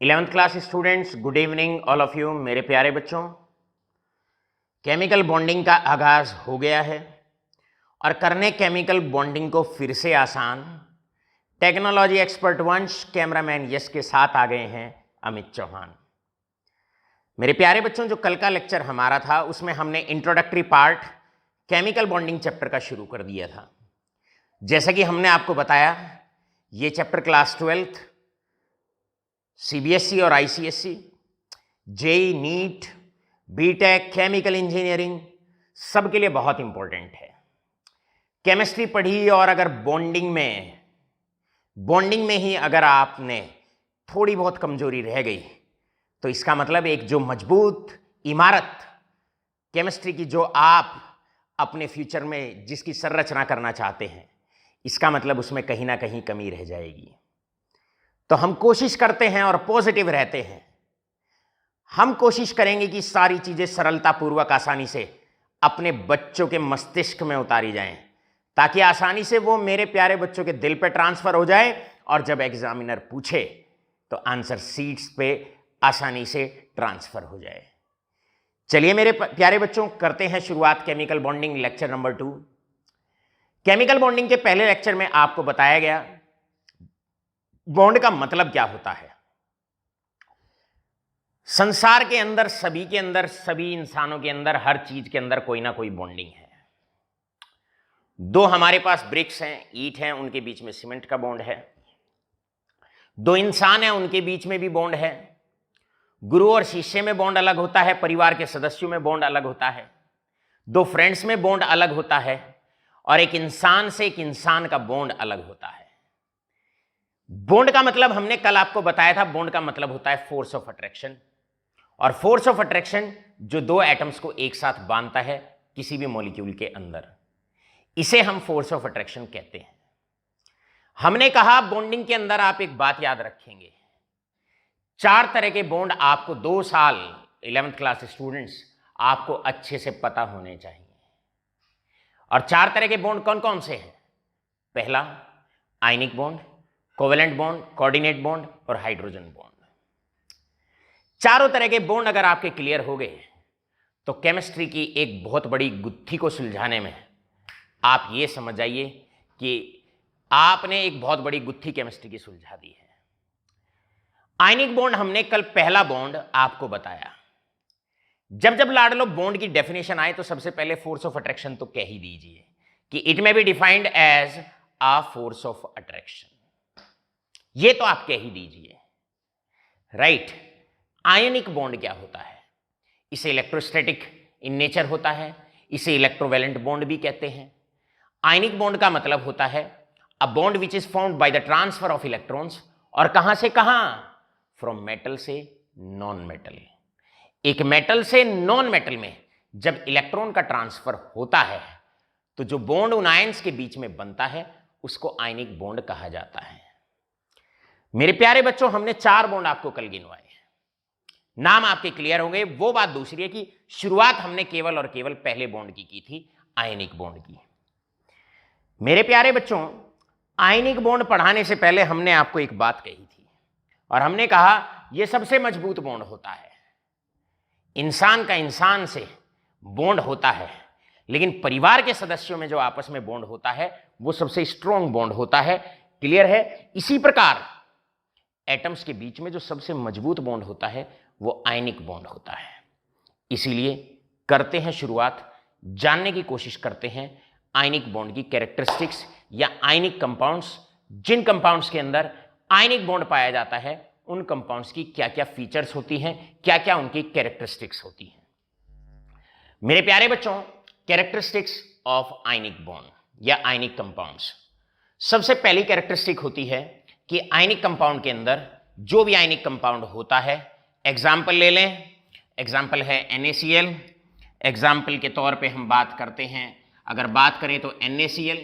11th class students, good evening all of you. मेरे प्यारे बच्चों, केमिकल बॉन्डिंग का आगाज हो गया है और करने केमिकल बॉन्डिंग को फिर से आसान टेक्नोलॉजी एक्सपर्ट वंश कैमरामैन यश के साथ आ गए हैं अमित चौहान। मेरे प्यारे बच्चों, जो कल का लेक्चर हमारा था उसमें हमने introductory part chemical bonding chapter का शुरू कर दिया था। जैसा कि हमने आपको बताया, ये चैप्टर क्लास 12th सीबीएसई और ICSE, JEE, NEET, BTech, chemical engineering सबके लिए बहुत इंपॉर्टेंट है। केमिस्ट्री पढ़ी और अगर बॉन्डिंग में ही अगर आपने थोड़ी बहुत कमजोरी रह गई तो इसका मतलब एक जो मजबूत इमारत केमिस्ट्री की जो आप अपने फ्यूचर में जिसकी संरचना करना चाहते हैं, इसका मतलब उसमें कहीं ना कहीं कमी रह जाएगी। तो हम कोशिश करते हैं और पॉजिटिव रहते हैं। हम कोशिश करेंगे कि सारी चीजें सरलतापूर्वक आसानी से अपने बच्चों के मस्तिष्क में उतारी जाएं, ताकि आसानी से वो मेरे प्यारे बच्चों के दिल पे ट्रांसफर हो जाए और जब एग्जामिनर पूछे तो आंसर सीट्स पे आसानी से ट्रांसफर हो जाए। चलिए मेरे प्यारे बच्चों, करते हैं शुरुआत chemical bonding lecture number 2। Chemical bonding के पहले लेक्चर में आपको बताया गया बॉन्ड का मतलब क्या होता है। संसार के अंदर, सभी के अंदर, सभी इंसानों के अंदर, हर चीज के अंदर कोई ना कोई बॉन्डिंग है। दो हमारे पास ब्रिक्स हैं, ईंट हैं, उनके बीच में सीमेंट का बॉन्ड है। दो इंसान हैं, उनके बीच में भी बॉन्ड है। गुरु और शिष्य में बॉन्ड अलग होता है, परिवार के सदस्यों में बॉन्ड अलग होता है। दो फ्रेंड्स में बॉन्ड अलग होता है और एक इंसान से एक इंसान का बॉन्ड अलग होता है। बॉन्ड का मतलब हमने कल आपको बताया था, बॉन्ड का मतलब होता है फोर्स ऑफ अट्रैक्शन। और फोर्स ऑफ अट्रैक्शन जो दो एटम्स को एक साथ बांधता है किसी भी मॉलिक्यूल के अंदर, इसे हम फोर्स ऑफ अट्रैक्शन कहते हैं। हमने कहा बॉन्डिंग के अंदर आप एक बात याद रखेंगे, 4 तरह के बॉन्ड आपको 2 साल 11th क्लास स्टूडेंट्स आपको अच्छे से पता होने चाहिए। और 4 तरह के बॉन्ड कौन कौन से हैं? पहला ionic bond, covalent bond, coordinate bond और हाइड्रोजन बॉन्ड। चारों तरह के बॉन्ड अगर आपके क्लियर हो गए तो केमिस्ट्री की एक बहुत बड़ी गुत्थी को सुलझाने में आप ये समझ जाइए कि आपने एक बहुत बड़ी गुत्थी केमिस्ट्री की सुलझा दी है। आयनिक बॉन्ड हमने कल पहला बॉन्ड आपको बताया। जब जब लाडलो बॉन्ड की डेफिनेशन आए तो सबसे पहले फोर्स ऑफ अट्रैक्शन तो कह ही दीजिए कि it may be defined as a force of attraction, ये तो आप कह ही दीजिए, राइट। आयनिक बॉन्ड क्या होता है? इसे इलेक्ट्रोस्टैटिक इन नेचर होता है, इसे इलेक्ट्रोवैलेंट बॉन्ड भी कहते हैं। आयनिक बॉन्ड का मतलब होता है a bond which is formed by the transfer of electrons, और कहां से कहां? फ्रॉम मेटल से नॉन मेटल। एक मेटल से नॉन मेटल में जब इलेक्ट्रॉन का ट्रांसफर होता है तो जो बॉन्ड उन आयंस के बीच में बनता है उसको आयनिक बॉन्ड कहा जाता है। मेरे प्यारे बच्चों, हमने 4 बॉन्ड आपको कल गिनवाए, नाम आपके क्लियर होंगे। वो बात दूसरी है कि शुरुआत हमने केवल और केवल पहले बॉन्ड की थी, आयनिक बॉन्ड की। मेरे प्यारे बच्चों, आयनिक बॉन्ड पढ़ाने से पहले हमने आपको एक बात कही थी और हमने कहा यह सबसे मजबूत बॉन्ड होता है। इंसान का इंसान से बॉन्ड होता है, लेकिन परिवार के सदस्यों में जो आपस में बॉन्ड होता है वो सबसे स्ट्रॉन्ग बॉन्ड होता है। क्लियर है? इसी प्रकार एटम्स के बीच में जो सबसे मजबूत बॉन्ड होता है वो आयनिक बॉन्ड होता है। इसीलिए करते हैं शुरुआत, जानने की कोशिश करते हैं आयनिक बॉन्ड की कैरेक्टरिस्टिक्स या आयनिक कंपाउंड्स। जिन कंपाउंड्स के अंदर आयनिक बॉन्ड पाया जाता है उन कंपाउंड्स की क्या क्या फीचर्स होती हैं, क्या क्या उनकी कैरेक्टरिस्टिक्स होती हैं। मेरे प्यारे बच्चों, कैरेक्टरिस्टिक्स ऑफ आयनिक बॉन्ड या आयनिक कंपाउंड्स। सबसे पहली कैरेक्टरिस्टिक होती है कि आयनिक कंपाउंड के अंदर जो भी आयनिक कंपाउंड होता है, एग्जाम्पल ले लें, एग्जाम्पल है NaCl। एग्जाम्पल के तौर पे हम बात करते हैं, अगर बात करें तो NaCl,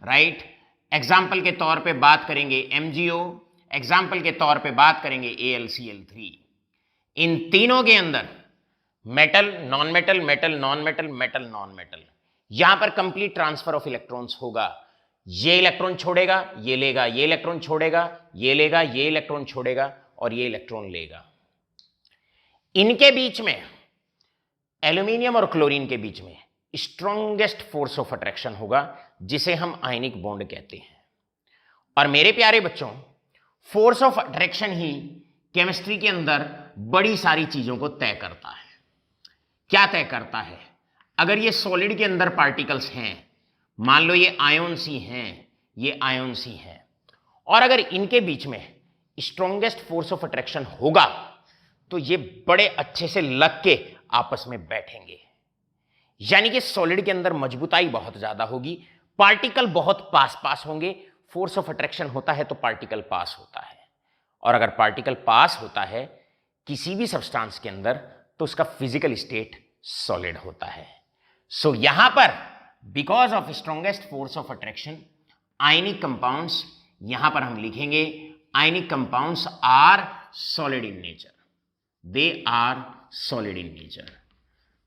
राइट। एग्जाम्पल के तौर पे बात करेंगे MgO, एग्जाम्पल के तौर पे बात करेंगे AlCl3। इन तीनों के अंदर metal non metal, metal non metal, metal non metal, यहां पर कंप्लीट ट्रांसफर ऑफ इलेक्ट्रॉन्स होगा। ये इलेक्ट्रॉन छोड़ेगा, ये लेगा, ये इलेक्ट्रॉन छोड़ेगा, ये लेगा, ये इलेक्ट्रॉन छोड़ेगा और ये इलेक्ट्रॉन लेगा। इनके बीच में, एल्यूमिनियम और क्लोरीन के बीच में स्ट्रॉन्गेस्ट फोर्स ऑफ अट्रैक्शन होगा, जिसे हम आयनिक बॉन्ड कहते हैं। और मेरे प्यारे बच्चों, force of attraction he chemistry के अंदर बड़ी सारी चीजों को तय करता है। क्या तय करता है? अगर ये सॉलिड के अंदर पार्टिकल्स हैं, मान लो ये आयोन्स ही हैं, ये आयोन्स ही हैं, और अगर इनके बीच में स्ट्रॉन्गेस्ट फोर्स ऑफ अट्रैक्शन होगा तो ये बड़े अच्छे से लग के आपस में बैठेंगे। यानी कि सॉलिड के अंदर मजबूताई बहुत ज्यादा होगी, पार्टिकल बहुत पास पास होंगे। फोर्स ऑफ अट्रैक्शन होता है तो पार्टिकल पास होता है, और अगर पार्टिकल पास होता है किसी भी सब्सटेंस के अंदर तो उसका फिजिकल स्टेट सॉलिड होता है। सो यहां पर because of strongest force of attraction, ionic compounds, यहां पर हम लिखेंगे ionic compounds are solid in nature, they are solid in nature.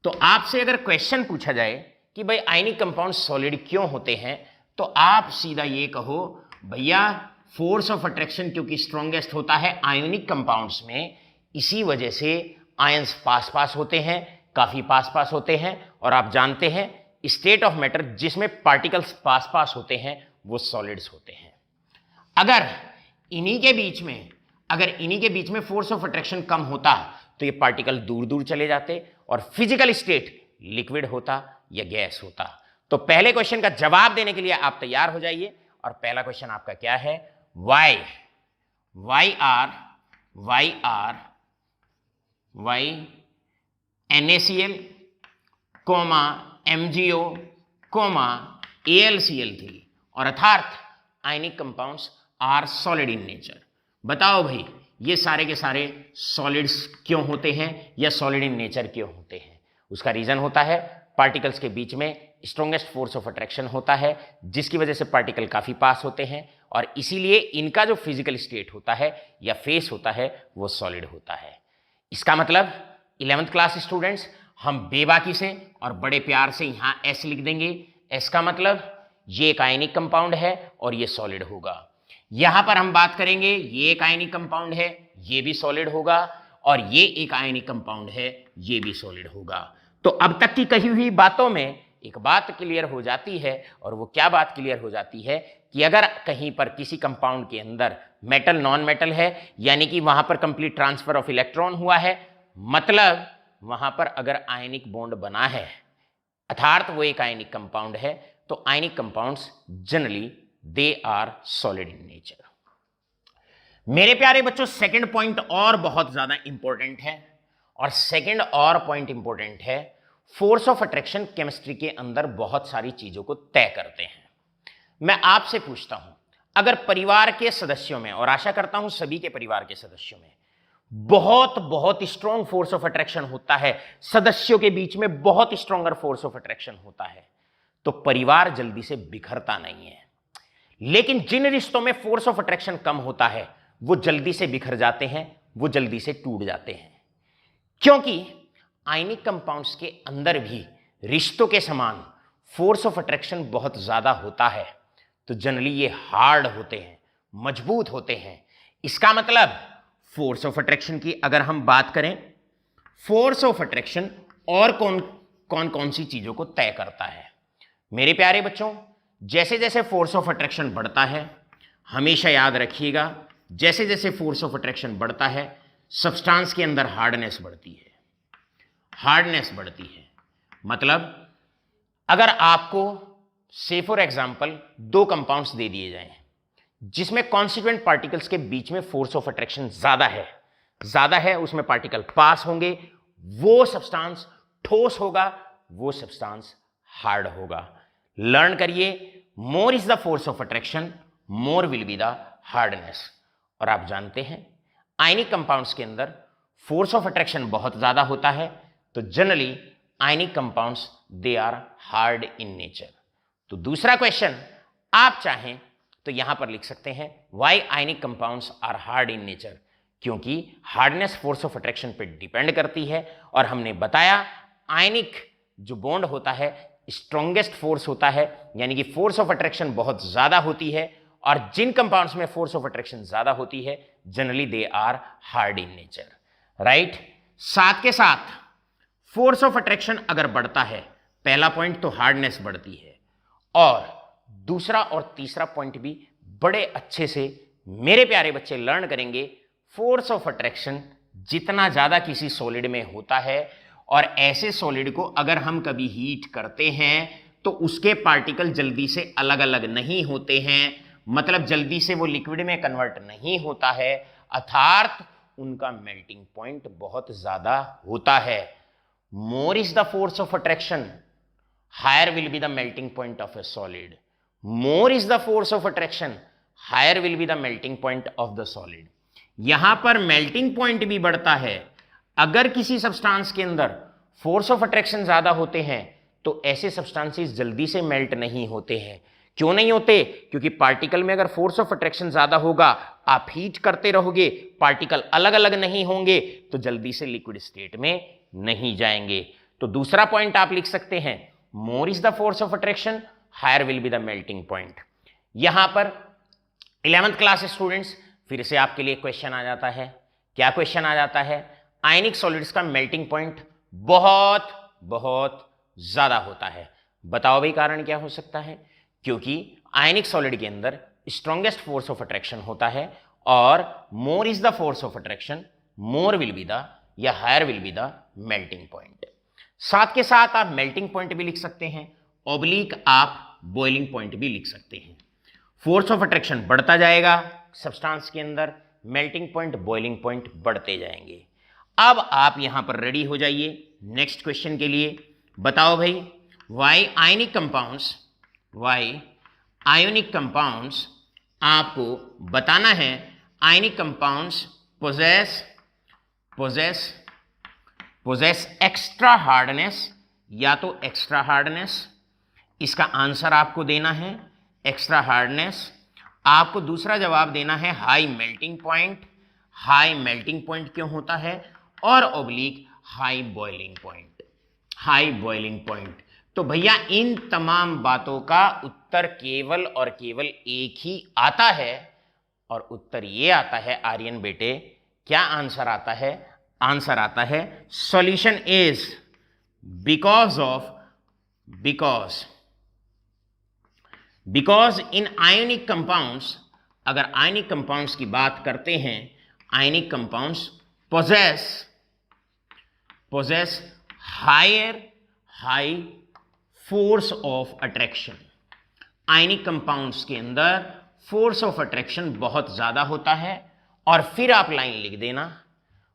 तो आपसे अगर क्वेश्चन पूछा जाए कि भाई आयनिक कंपाउंड सॉलिड क्यों होते हैं, तो आप सीधा ये कहो, भैया फोर्स ऑफ अट्रैक्शन क्योंकि स्ट्रॉन्गेस्ट होता है आयनिक कंपाउंड्स में, इसी वजह से आयंस पास पास होते हैं, काफी पास पास होते हैं। और आप जानते हैं स्टेट ऑफ मैटर जिसमें पार्टिकल्स पास पास होते हैं वो सॉलिड्स होते हैं। अगर इन्हीं के बीच में फोर्स ऑफ अट्रैक्शन कम होता तो ये पार्टिकल दूर दूर चले जाते और फिजिकल स्टेट लिक्विड होता या गैस होता। तो पहले क्वेश्चन का जवाब देने के लिए आप तैयार हो जाइए, और पहला क्वेश्चन आपका क्या है? वाई NaCl, MgO, AlCl3, और अर्थात ionic compounds are solid in nature. बताओ भाई ये सारे के सारे सॉलिड्स क्यों होते हैं या सॉलिड इन नेचर क्यों होते हैं? उसका रीजन होता है पार्टिकल्स के बीच में स्ट्रॉन्गेस्ट फोर्स ऑफ अट्रैक्शन होता है, जिसकी वजह से पार्टिकल काफी पास होते हैं, और इसीलिए इनका जो फिजिकल स्टेट होता है या फेस होता है वो सॉलिड होता है। इसका मतलब 11th क्लास स्टूडेंट्स, हम बेबाकी से और बड़े प्यार से यहां एस लिख देंगे। एस का मतलब ये एक आयनिक कंपाउंड है और ये सॉलिड होगा। यहां पर हम बात करेंगे ये एक आयनिक कंपाउंड है, ये भी सॉलिड होगा, और ये एक आयनिक कंपाउंड है, ये भी सॉलिड होगा। तो अब तक की कही हुई बातों में एक बात क्लियर हो जाती है, और वो क्या बात क्लियर हो जाती है कि अगर कहीं पर किसी कंपाउंड के अंदर मेटल नॉन मेटल है, यानी कि वहां पर कंप्लीट ट्रांसफर ऑफ इलेक्ट्रॉन हुआ है, मतलब वहां पर अगर आयनिक बॉन्ड बना है, अर्थात वो एक आयनिक कंपाउंड है, तो ionic compounds generally they are solid in nature. मेरे प्यारे बच्चों, सेकंड पॉइंट और बहुत ज्यादा इंपॉर्टेंट है, और सेकंड और पॉइंट इंपॉर्टेंट है, फोर्स ऑफ अट्रैक्शन केमिस्ट्री के अंदर बहुत सारी चीजों को तय करते हैं। मैं आपसे पूछता हूं, अगर परिवार के सदस्यों में, और आशा करता हूं सभी के परिवार के सदस्यों में बहुत स्ट्रॉन्ग फोर्स ऑफ अट्रैक्शन होता है, सदस्यों के बीच में बहुत स्ट्रॉन्गर फोर्स ऑफ अट्रैक्शन होता है, तो परिवार जल्दी से बिखरता नहीं है। लेकिन जिन रिश्तों में फोर्स ऑफ अट्रैक्शन कम होता है वो जल्दी से बिखर जाते हैं, वो जल्दी से टूट जाते हैं, क्योंकि आयनिक कंपाउंड्स के अंदर भी रिश्तों के समान फोर्स ऑफ अट्रैक्शन बहुत ज्यादा होता है, तो जनरली ये हार्ड होते हैं, मजबूत होते हैं। इसका मतलब फोर्स ऑफ अट्रैक्शन की अगर हम बात करें, फोर्स ऑफ अट्रैक्शन और कौन कौन सी चीजों को तय करता है? मेरे प्यारे बच्चों, जैसे जैसे फोर्स ऑफ अट्रैक्शन बढ़ता है, हमेशा याद रखिएगा, जैसे जैसे फोर्स ऑफ अट्रैक्शन बढ़ता है सब्सटेंस के अंदर हार्डनेस बढ़ती है। हार्डनेस बढ़ती है मतलब अगर आपको से फॉर एग्जांपल दो कंपाउंड्स दे दिए जाएं जिसमें कॉन्स्टिट्यूएंट पार्टिकल्स के बीच में फोर्स ऑफ अट्रैक्शन ज्यादा है, उसमें पार्टिकल पास होंगे, वो सब्सटेंस ठोस होगा, वो सब्सटेंस हार्ड होगा। लर्न करिए, मोर is the force of attraction, more will be the hardness. और आप जानते हैं आयनिक कंपाउंड्स के अंदर फोर्स ऑफ अट्रैक्शन बहुत ज्यादा होता है, तो generally ionic compounds they are hard in nature. तो दूसरा क्वेश्चन आप चाहें तो यहां पर लिख सकते हैं, why ionic compounds are hard in nature, क्योंकि हार्डनेस फोर्स ऑफ अट्रैक्शन पे डिपेंड करती है, और हमने बताया आयनिक जो बॉन्ड होता है स्ट्रॉन्गेस्ट फोर्स होता है, यानी कि फोर्स ऑफ अट्रैक्शन बहुत ज्यादा होती है, और जिन कंपाउंड्स में फोर्स ऑफ अट्रैक्शन ज्यादा होती है generally they are hard in nature, right. साथ के साथ फोर्स ऑफ अट्रैक्शन अगर बढ़ता है, पहला पॉइंट तो हार्डनेस बढ़ती है, और दूसरा और तीसरा पॉइंट भी बड़े अच्छे से मेरे प्यारे बच्चे लर्न करेंगे। फोर्स ऑफ अट्रैक्शन जितना ज्यादा किसी सॉलिड में होता है, और ऐसे सॉलिड को अगर हम कभी हीट करते हैं तो उसके पार्टिकल जल्दी से अलग अलग नहीं होते हैं, मतलब जल्दी से वो लिक्विड में कन्वर्ट नहीं होता है, अर्थात उनका मेल्टिंग पॉइंट बहुत ज्यादा होता है। More is the force of attraction, higher will be the melting point of a solid. More is the force of attraction, higher will be the melting point of the solid. यहां पर melting point भी बढ़ता है। अगर किसी substance के अंदर force of attraction ज्यादा होते हैं तो ऐसे सब्सटेंसेस जल्दी से मेल्ट नहीं होते हैं। क्यों नहीं होते? क्योंकि पार्टिकल में अगर फोर्स ऑफ अट्रैक्शन ज्यादा होगा, आप हीट करते रहोगे, पार्टिकल अलग अलग नहीं होंगे तो जल्दी से लिक्विड स्टेट में नहीं जाएंगे। तो दूसरा पॉइंट आप लिख सकते हैं, more is the force of attraction, higher will be the melting point. यहां पर 11th क्लास स्टूडेंट्स फिर से आपके लिए क्वेश्चन आ जाता है। क्या क्वेश्चन आ जाता है? आयनिक सॉलिड्स का मेल्टिंग पॉइंट बहुत बहुत ज्यादा होता है। बताओ भाई कारण क्या हो सकता है? क्योंकि आयनिक सॉलिड के अंदर स्ट्रॉन्गेस्ट फोर्स ऑफ अट्रैक्शन होता है, और more is the force of attraction, more will be the या higher will be the melting point. साथ के साथ आप मेल्टिंग पॉइंट भी लिख सकते हैं, ऑब्लिक आप बॉइलिंग पॉइंट भी लिख सकते हैं। फोर्स ऑफ अट्रैक्शन बढ़ता जाएगा सब्सटेंस के अंदर, मेल्टिंग पॉइंट, बॉइलिंग पॉइंट बढ़ते जाएंगे। अब आप यहां पर रेडी हो जाइए नेक्स्ट क्वेश्चन के लिए। बताओ भाई, वाई आयनिक कंपाउंड्स, आपको बताना है ionic compounds possess extra hardness या तो एक्स्ट्रा हार्डनेस, इसका आंसर आपको देना है एक्स्ट्रा हार्डनेस। आपको दूसरा जवाब देना है high melting point. High melting point क्यों होता है? और ऑब्लिक हाई बॉइलिंग पॉइंट। तो भैया इन तमाम बातों का उत्तर केवल और केवल एक ही आता है, और उत्तर ये आता है आर्यन बेटे। क्या आंसर आता है? आंसर आता है solution is because in ionic compounds, अगर आयनिक कंपाउंड्स की बात करते हैं, ionic compounds possess high force of attraction. Ionic compounds के अंदर फोर्स ऑफ अट्रैक्शन बहुत ज्यादा होता है, और फिर आप लाइन लिख देना,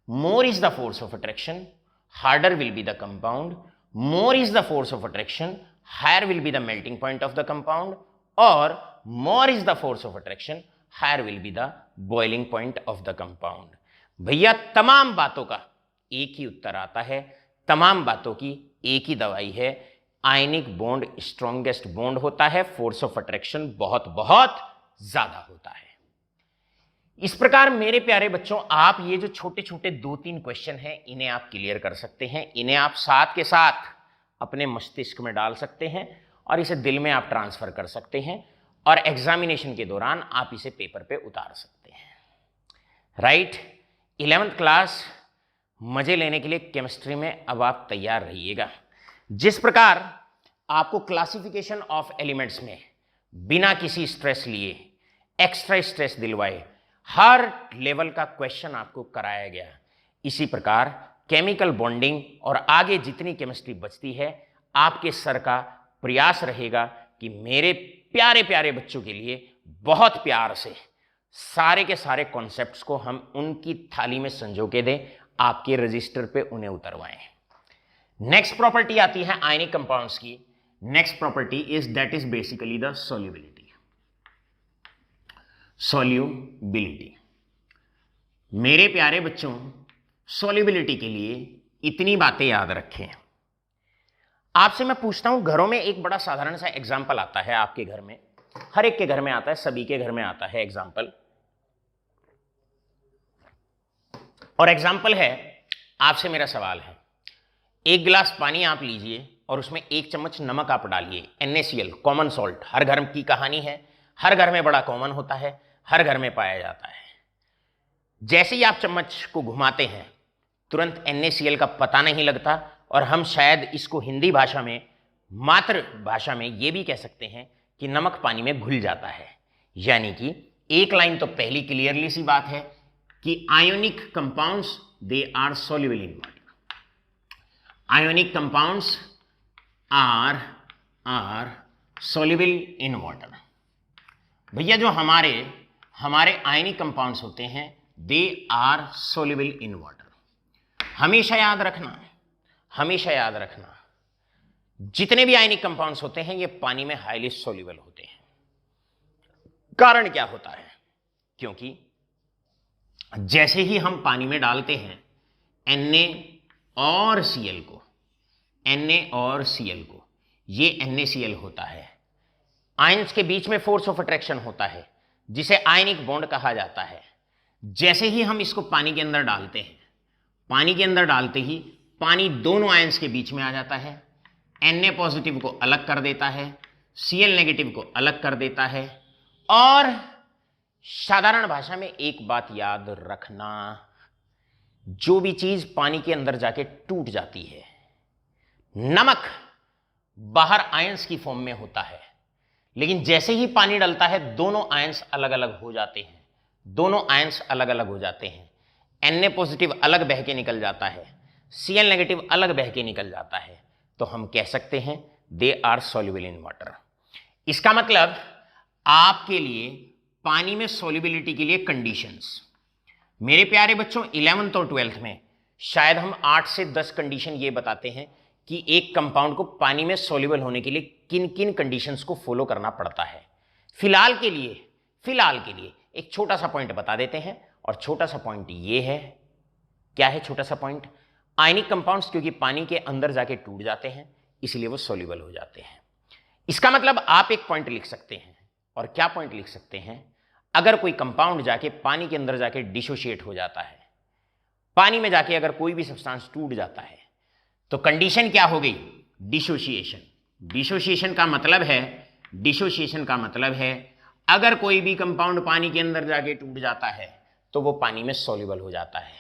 more is the force of attraction, harder will be the compound, more is the force of attraction, higher will be the melting point of the compound, और more is the force of attraction, higher will be the boiling point of the compound. भैया तमाम बातों का एक ही उत्तर आता है, तमाम बातों की एक ही दवाई है। आयनिक बॉन्ड स्ट्रॉन्गेस्ट बॉन्ड होता है, फोर्स ऑफ अट्रैक्शन बहुत बहुत ज्यादा होता है। इस प्रकार मेरे प्यारे बच्चों, आप ये जो छोटे छोटे 2-3 क्वेश्चन हैं, इन्हें आप क्लियर कर सकते हैं, इन्हें आप साथ के साथ अपने मस्तिष्क में डाल सकते हैं, और इसे दिल में आप ट्रांसफर कर सकते हैं, और एग्जामिनेशन के दौरान आप इसे पेपर पे उतार सकते हैं, राइट। 11th क्लास मजे लेने के लिए केमिस्ट्री में अब आप तैयार रहिएगा। जिस प्रकार आपको क्लासिफिकेशन ऑफ एलिमेंट्स में बिना किसी स्ट्रेस लिए, एक्स्ट्रा स्ट्रेस दिलवाए, हर लेवल का क्वेश्चन आपको कराया गया, इसी प्रकार केमिकल बॉन्डिंग और आगे जितनी केमिस्ट्री बचती है, आपके सर का प्रयास रहेगा कि मेरे प्यारे प्यारे बच्चों के लिए बहुत प्यार से सारे के सारे कॉन्सेप्ट्स को हम उनकी थाली में संजो के दें, आपके रजिस्टर पे उन्हें उतरवाएं। नेक्स्ट प्रॉपर्टी आती है आयनिक कंपाउंड्स की। Next property is that is basically the solubility. मेरे प्यारे बच्चों, सॉल्युबिलिटी के लिए इतनी बातें याद रखें। आपसे मैं पूछता हूं, घरों में एक बड़ा साधारण सा एग्जाम्पल आता है, आपके घर में, हर एक के घर में आता है, सभी के घर में आता है एग्जाम्पल, और एग्जाम्पल है, आपसे मेरा सवाल है, एक गिलास पानी आप लीजिए और उसमें 1 चम्मच नमक आप डालिए, NaCl कॉमन सॉल्ट। हर घर की कहानी है, हर घर में बड़ा कॉमन होता है, हर घर में पाया जाता है। जैसे ही आप चम्मच को घुमाते हैं तुरंत NaCl का पता नहीं लगता, और हम शायद इसको हिंदी भाषा में, मातृभाषा में ये भी कह सकते हैं कि नमक पानी में घुल जाता है। यानी कि एक लाइन तो पहली क्लियरली सी बात है कि ionic compounds they are soluble in water. Ionic compounds are soluble in water. भैया जो हमारे आयनिक कंपाउंड्स होते हैं they are soluble in water. हमेशा याद रखना जितने भी आयनिक कंपाउंड्स होते हैं ये पानी में हाईली सॉल्युबल होते हैं। कारण क्या होता है? क्योंकि जैसे ही हम पानी में डालते हैं Na और Cl को, ये NaCl होता है। आयंस के बीच में फोर्स ऑफ अट्रैक्शन होता है जिसे आयनिक बॉन्ड कहा जाता है। जैसे ही हम इसको पानी के अंदर डालते हैं, पानी के अंदर डालते ही पानी दोनों आयंस के बीच में आ जाता है, Na पॉजिटिव को अलग कर देता है, Cl नेगेटिव को अलग कर देता है। और साधारण भाषा में एक बात याद रखना, जो भी चीज पानी के अंदर जाके टूट जाती है, नमक बाहर आयंस की फॉर्म में होता है, लेकिन जैसे ही पानी डलता है दोनों आयंस अलग अलग हो जाते हैं, Na पॉजिटिव अलग बह के निकल जाता है, Cl नेगेटिव अलग बह के निकल जाता है। तो हम कह सकते हैं they are soluble in water. इसका मतलब आपके लिए पानी में सॉल्युबिलिटी के लिए कंडीशंस, मेरे प्यारे बच्चों 11th और 12th में शायद हम 8 से 10 कंडीशन ये बताते हैं कि एक कंपाउंड को पानी में सॉल्युबल होने के लिए किन किन कंडीशंस को फॉलो करना पड़ता है। फिलहाल के लिए एक छोटा सा पॉइंट बता देते हैं, और छोटा सा पॉइंट ये है। क्या है छोटा सा पॉइंट? आयनिक कंपाउंड्स क्योंकि पानी के अंदर जाके टूट जाते हैं इसलिए वो सॉल्युबल हो जाते हैं। इसका मतलब आप एक पॉइंट लिख सकते हैं, और क्या पॉइंट लिख सकते हैं? अगर कोई कंपाउंड जाके पानी के अंदर जाके डिसोशिएट हो जाता है, पानी में जाके अगर कोई भी सब्सटेंस टूट जाता है, तो कंडीशन क्या हो गई? डिसोशिएशन। डिसोशिएशन का मतलब है अगर कोई भी कंपाउंड पानी के अंदर जाके टूट जाता है तो वो पानी में सॉल्युबल हो जाता है।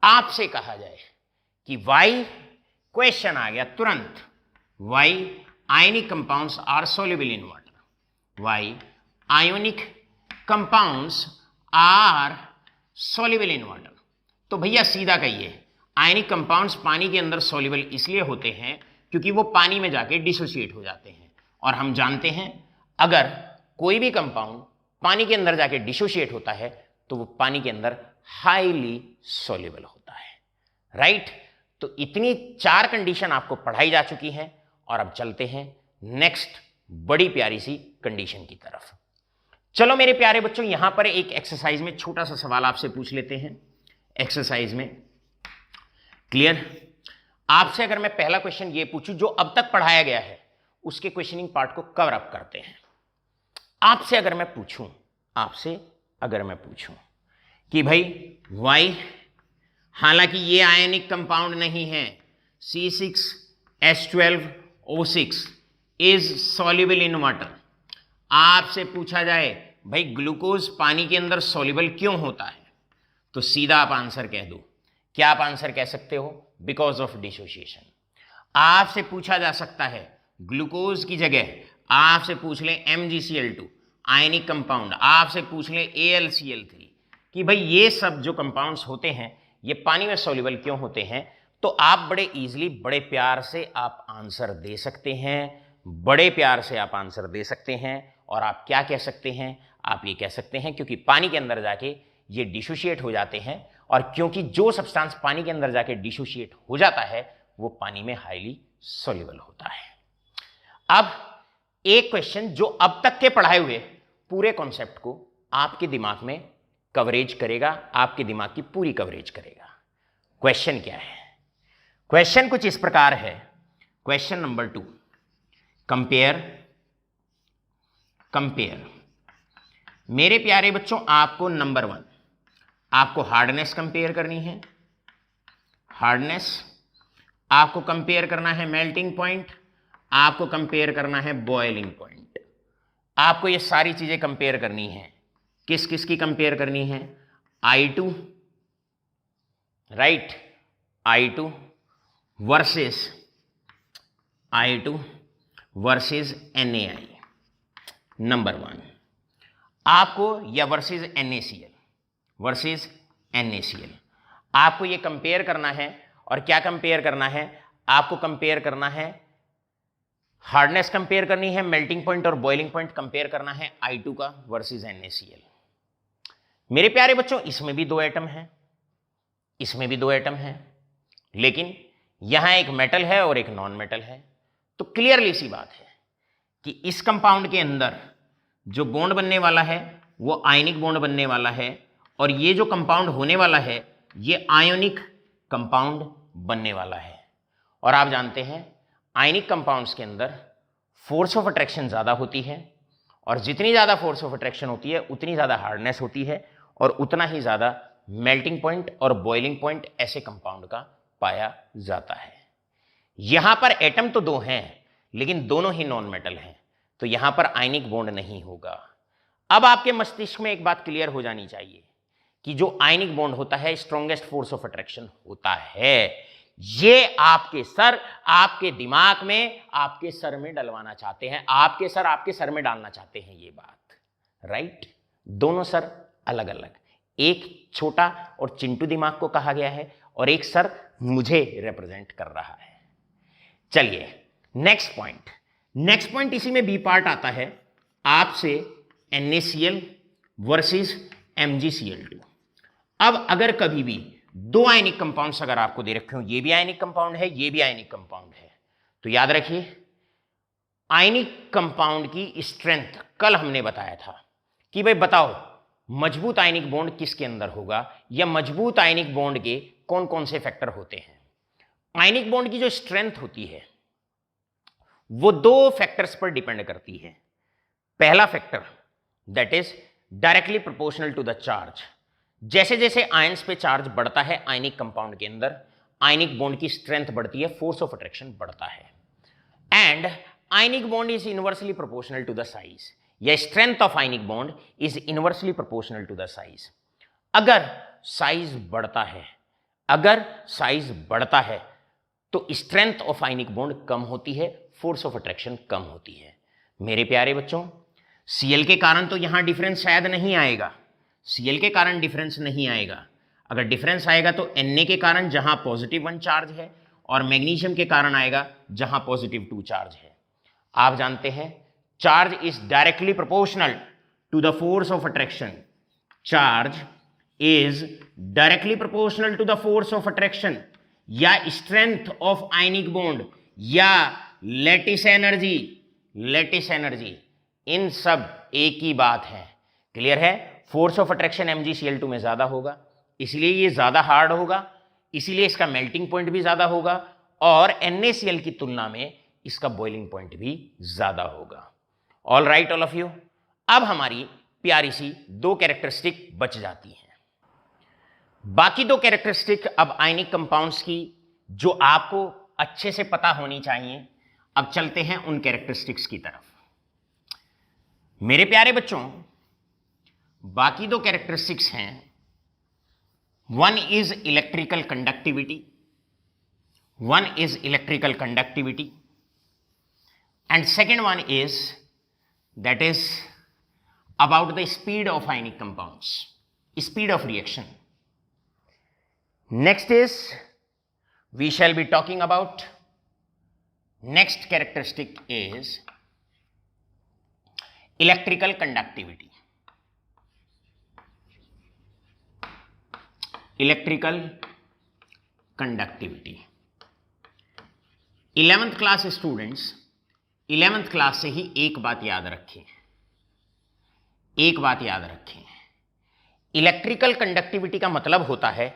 आपसे कहा जाए कि वाई, क्वेश्चन आ गया तुरंत, why ionic compounds are soluble in water. Why ionic compounds are soluble in water. तो भैया सीधा कहिए, आयनिक कंपाउंड्स पानी के अंदर सॉल्युबल इसलिए होते हैं क्योंकि वो पानी में जाके डिसोशिएट हो जाते हैं, और हम जानते हैं अगर कोई भी कंपाउंड पानी के अंदर जाके डिसोशिएट होता है तो वो पानी के अंदर हाईली सॉल्युबल होता है। राइट? तो इतनी 4 कंडीशन आपको पढ़ाई जा चुकी हैं, और अब चलते हैं नेक्स्ट बड़ी प्यारी सी कंडीशन की तरफ। चलो मेरे प्यारे बच्चों, यहां पर एक एक्सरसाइज में छोटा सा सवाल आपसे पूछ लेते हैं। एक्सरसाइज में क्लियर? आपसे अगर मैं पहला क्वेश्चन ये पूछूं जो अब तक पढ़ाया गया है उसके क्वेश्चनिंग पार्ट को कवर अप करते हैं। आपसे अगर मैं पूछूं कि भाई वाई, हालांकि ये आयनिक कंपाउंड नहीं है, C6H12O6 is soluble in water. आपसे पूछा जाए भाई ग्लूकोज पानी के अंदर सॉल्युबल क्यों होता है, तो सीधा आप आंसर कह दो। क्या आप आंसर कह सकते हो? Because of dissociation. आपसे पूछा जा सकता है ग्लूकोज की जगह आपसे पूछ लें MgCl2 आयनिक कंपाउंड, आपसे पूछ लें AlCl3 कि भाई ये सब जो कंपाउंड्स होते हैं ये पानी में सॉल्युबल क्यों होते हैं, तो आप बड़े इजीली, बड़े प्यार से आप आंसर दे सकते हैं। और आप क्या कह सकते हैं? आप ये कह सकते हैं क्योंकि पानी के अंदर जाके ये डिसोशिएट हो जाते हैं, और क्योंकि जो सब्सटेंस पानी के अंदर जाके डिसोशिएट हो जाता है वो पानी में हाईली सॉल्युबल होता है। अब एक क्वेश्चन जो अब तक के पढ़ाए हुए पूरे कॉन्सेप्ट को आपके दिमाग में कवरेज करेगा, आपके दिमाग की पूरी कवरेज करेगा। क्वेश्चन क्या है? क्वेश्चन कुछ इस प्रकार है। Question number 2, compare. मेरे प्यारे बच्चों, आपको नंबर 1 आपको हार्डनेस कंपेयर करनी है। हार्डनेस आपको कंपेयर करना है मेल्टिंग पॉइंट, आपको कंपेयर करना है बॉइलिंग पॉइंट। आपको ये सारी चीजें कंपेयर करनी है। किस किस की कंपेयर करनी है? I2, right, I2 versus I2 versus NaI, number 1 आपको, या वर्सेस NaCl, वर्सेस NaCl आपको ये कंपेयर करना है। और क्या कंपेयर करना है? आपको कंपेयर करना है, हार्डनेस कंपेयर करनी है, मेल्टिंग पॉइंट और बॉइलिंग पॉइंट कंपेयर करना है I2 का वर्सेस NaCl। मेरे प्यारे बच्चों, इसमें भी 2 एटम हैं, इसमें भी 2 एटम हैं, लेकिन यहां एक मेटल है और एक नॉन मेटल है। तो क्लियरली सी बात है कि इस कंपाउंड के अंदर जो बॉन्ड बनने वाला है वो आयनिक बॉन्ड बनने वाला है, और ये जो कंपाउंड होने वाला है ये आयोनिक कंपाउंड बनने वाला है। और आप जानते हैं आयनिक कंपाउंड्स के अंदर फोर्स ऑफ अट्रैक्शन ज़्यादा होती है, और जितनी ज़्यादा फोर्स ऑफ अट्रैक्शन होती है उतनी ज़्यादा हार्डनेस होती है, और उतना ही ज़्यादा मेल्टिंग पॉइंट और बॉइलिंग पॉइंट ऐसे कंपाउंड का पाया जाता है। यहां पर एटम तो 2 हैं, लेकिन दोनों ही नॉन मेटल हैं, तो यहां पर आयनिक बॉन्ड नहीं होगा। अब आपके मस्तिष्क में एक बात क्लियर हो जानी चाहिए कि जो आयनिक बॉन्ड होता है स्ट्रॉन्गेस्ट फोर्स ऑफ अट्रैक्शन होता है। ये आपके सर, आपके दिमाग में, आपके सर में डलवाना चाहते हैं, आपके सर आपके सर में डालना चाहते हैं ये बात, राइट। दोनों सर अलग अलग, एक छोटा और चिंटू दिमाग को कहा गया है, और एक सर मुझे रिप्रेजेंट कर रहा है। चलिए नेक्स्ट पॉइंट इसी में बी पार्ट आता है आपसे, NaCl वर्सेस MgCl2। अब अगर कभी भी 2 आयनिक कंपाउंड्स अगर आपको दे रखे हो, ये भी आयनिक कंपाउंड है, ये भी आयनिक कंपाउंड है, तो याद रखिए आयनिक कंपाउंड की स्ट्रेंथ कल हमने बताया था कि भाई बताओ मजबूत आयनिक बॉन्ड किसके अंदर होगा, या मजबूत आयनिक बॉन्ड के कौन कौन से फैक्टर होते हैं। आयनिक बॉन्ड की जो स्ट्रेंथ होती है वो 2 फैक्टर्स पर डिपेंड करती है। पहला factor that is directly proportional to the charge. जैसे जैसे आयंस पे चार्ज बढ़ता है आयनिक कंपाउंड के अंदर, आयनिक बॉन्ड की स्ट्रेंथ बढ़ती है, फोर्स ऑफ अट्रैक्शन बढ़ता है। And ionic bond is inversely proportional to the size, या strength of ionic bond is inversely proportional to the size. अगर साइज बढ़ता है तो स्ट्रेंथ ऑफ आयनिक बॉन्ड कम होती है, फोर्स ऑफ अट्रैक्शन कम होती है। मेरे प्यारे बच्चों, Cl के कारण तो यहां डिफरेंस शायद नहीं आएगा, Cl के कारण डिफरेंस नहीं आएगा। अगर डिफरेंस आएगा तो Na के कारण जहां +1 चार्ज है, और मैग्नीशियम के कारण आएगा जहां +2 चार्ज है। आप जानते हैं charge is directly proportional to the force of attraction, charge is directly proportional to the force of attraction, या स्ट्रेंथ ऑफ आयनिक बॉन्ड, या लैटिस एनर्जी, इन सब एक ही बात है। क्लियर है? फोर्स ऑफ अट्रैक्शन MgCl2 में ज्यादा होगा, इसलिए ये ज्यादा हार्ड होगा, इसीलिए इसका मेल्टिंग पॉइंट भी ज्यादा होगा, और NaCl की तुलना में इसका बॉइलिंग पॉइंट भी ज्यादा होगा। All right all of you. अब हमारी प्यारी सी 2 कैरेक्टरिस्टिक बच जाती हैं। बाकी 2 कैरेक्टरिस्टिक अब आयनिक कंपाउंड्स की जो आपको अच्छे से पता होनी चाहिए। अब चलते हैं उन कैरेक्टरिस्टिक्स की तरफ। मेरे प्यारे बच्चों, बाकी 2 कैरेक्टरिस्टिक्स हैं, one is electrical conductivity, and second one is that is about the speed of ionic compounds, speed of reaction. Next is, we shall be talking about, next characteristic is electrical conductivity. Electrical conductivity. 11th class students, 11th class से ही एक बात याद रखें, electrical conductivity का मतलब होता है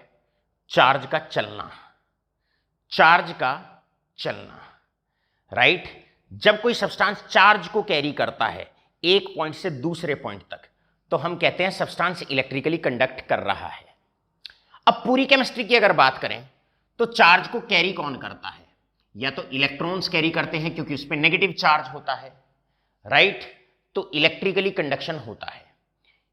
charge का चलना, राइट। जब कोई सब्सटेंस चार्ज को कैरी करता है एक पॉइंट से दूसरे पॉइंट तक, तो हम कहते हैं सब्सटेंस इलेक्ट्रिकली कंडक्ट कर रहा है। अब पूरी केमिस्ट्री की अगर बात करें तो चार्ज को कैरी कौन करता है? या तो इलेक्ट्रॉन्स कैरी करते हैं क्योंकि उस पर नेगेटिव चार्ज होता है, राइट। तो इलेक्ट्रिकली कंडक्शन होता है।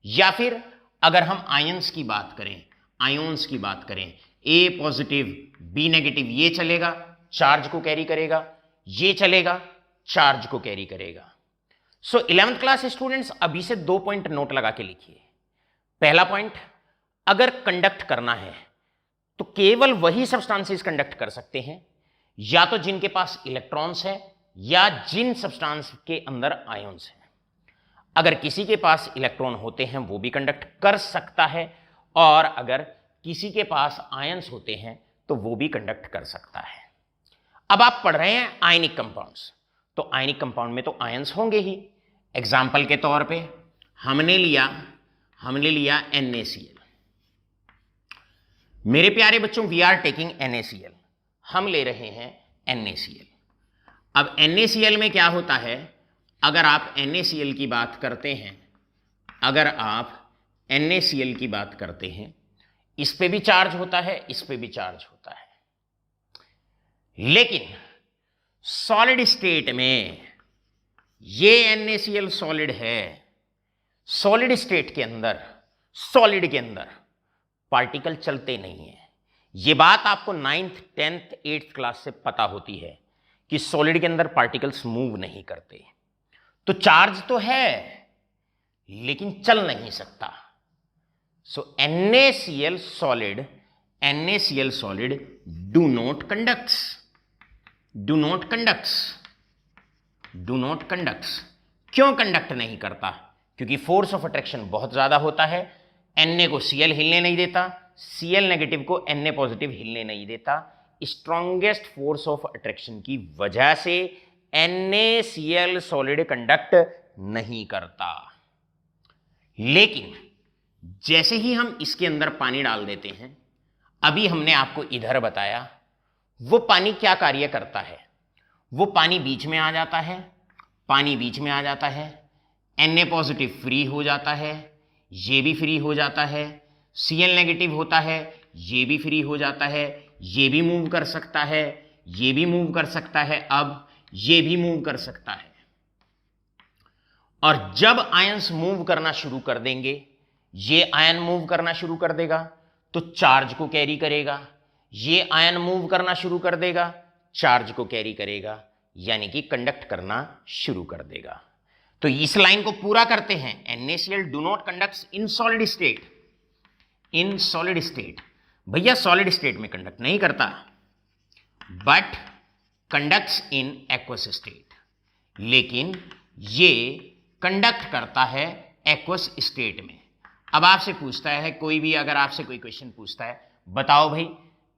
या फिर अगर हम आयंस की बात करें, आयोन्स की बात करें, ए पॉजिटिव बी नेगेटिव, ये चलेगा चार्ज को कैरी करेगा, ये चलेगा चार्ज को कैरी करेगा। सो 11th क्लास स्टूडेंट्स अभी से 2 पॉइंट नोट लगा के लिखिए। पहला पॉइंट, अगर कंडक्ट करना है तो केवल वही सब्सटेंसेस कंडक्ट कर सकते हैं या तो जिनके पास इलेक्ट्रॉन्स है या जिन सब्सटेंस के अंदर आयंस हैं। अगर किसी के पास इलेक्ट्रॉन होते हैं वो भी कंडक्ट कर सकता है, और अगर किसी के पास आयंस होते हैं तो वो भी कंडक्ट कर सकता है। अब आप पढ़ रहे हैं आयनिक कंपाउंड्स, तो आयनिक कंपाउंड में तो आयंस होंगे ही। एग्जाम्पल के तौर पे हमने लिया NaCl। मेरे प्यारे बच्चों, वी आर टेकिंग NaCl, हम ले रहे हैं NaCl। अब NaCl में क्या होता है, अगर आप NaCl की बात करते हैं, अगर आप NaCl की बात करते हैं, इस पे भी चार्ज होता है, इस पे भी चार्ज होता है, लेकिन सॉलिड स्टेट में ये NaCl सॉलिड है। सॉलिड स्टेट के अंदर, सॉलिड के अंदर पार्टिकल चलते नहीं है। ये बात आपको 9th 10th 8th क्लास से पता होती है कि सॉलिड के अंदर पार्टिकल्स मूव नहीं करते। तो चार्ज तो है लेकिन चल नहीं सकता। सो NaCl solid do not conducts. क्यों कंडक्ट नहीं करता? क्योंकि फोर्स ऑफ अट्रैक्शन बहुत ज्यादा होता है। Na को Cl हिलने नहीं देता, Cl नेगेटिव को Na पॉजिटिव हिलने नहीं देता। स्ट्रॉन्गेस्ट फोर्स ऑफ अट्रैक्शन की वजह से NaCl सॉलिड कंडक्ट नहीं करता। लेकिन जैसे ही हम इसके अंदर पानी डाल देते हैं, अभी हमने आपको इधर बताया, वो पानी क्या कार्य करता है। वो पानी बीच में आ जाता है, Na पॉजिटिव फ्री हो जाता है, ये भी फ्री हो जाता है, Cl नेगेटिव होता है, ये भी फ्री हो जाता है, ये भी मूव कर सकता है, ये भी मूव कर सकता है, अब ये भी मूव कर सकता है। और जब आयंस मूव करना शुरू कर देंगे, ये आयन मूव करना शुरू कर देगा तो चार्ज को कैरी करेगा, ये आयन मूव करना शुरू कर देगा, चार्ज को कैरी करेगा, यानी कि कंडक्ट करना शुरू कर देगा। तो इस लाइन को पूरा करते हैं। NaCl do not conducts in solid state. भैया सॉलिड स्टेट में कंडक्ट नहीं करता, but conducts in aqueous state. लेकिन ये कंडक्ट करता है एक्वस स्टेट में। अब आपसे पूछता है कोई भी, अगर आपसे कोई क्वेश्चन पूछता है, बताओ भाई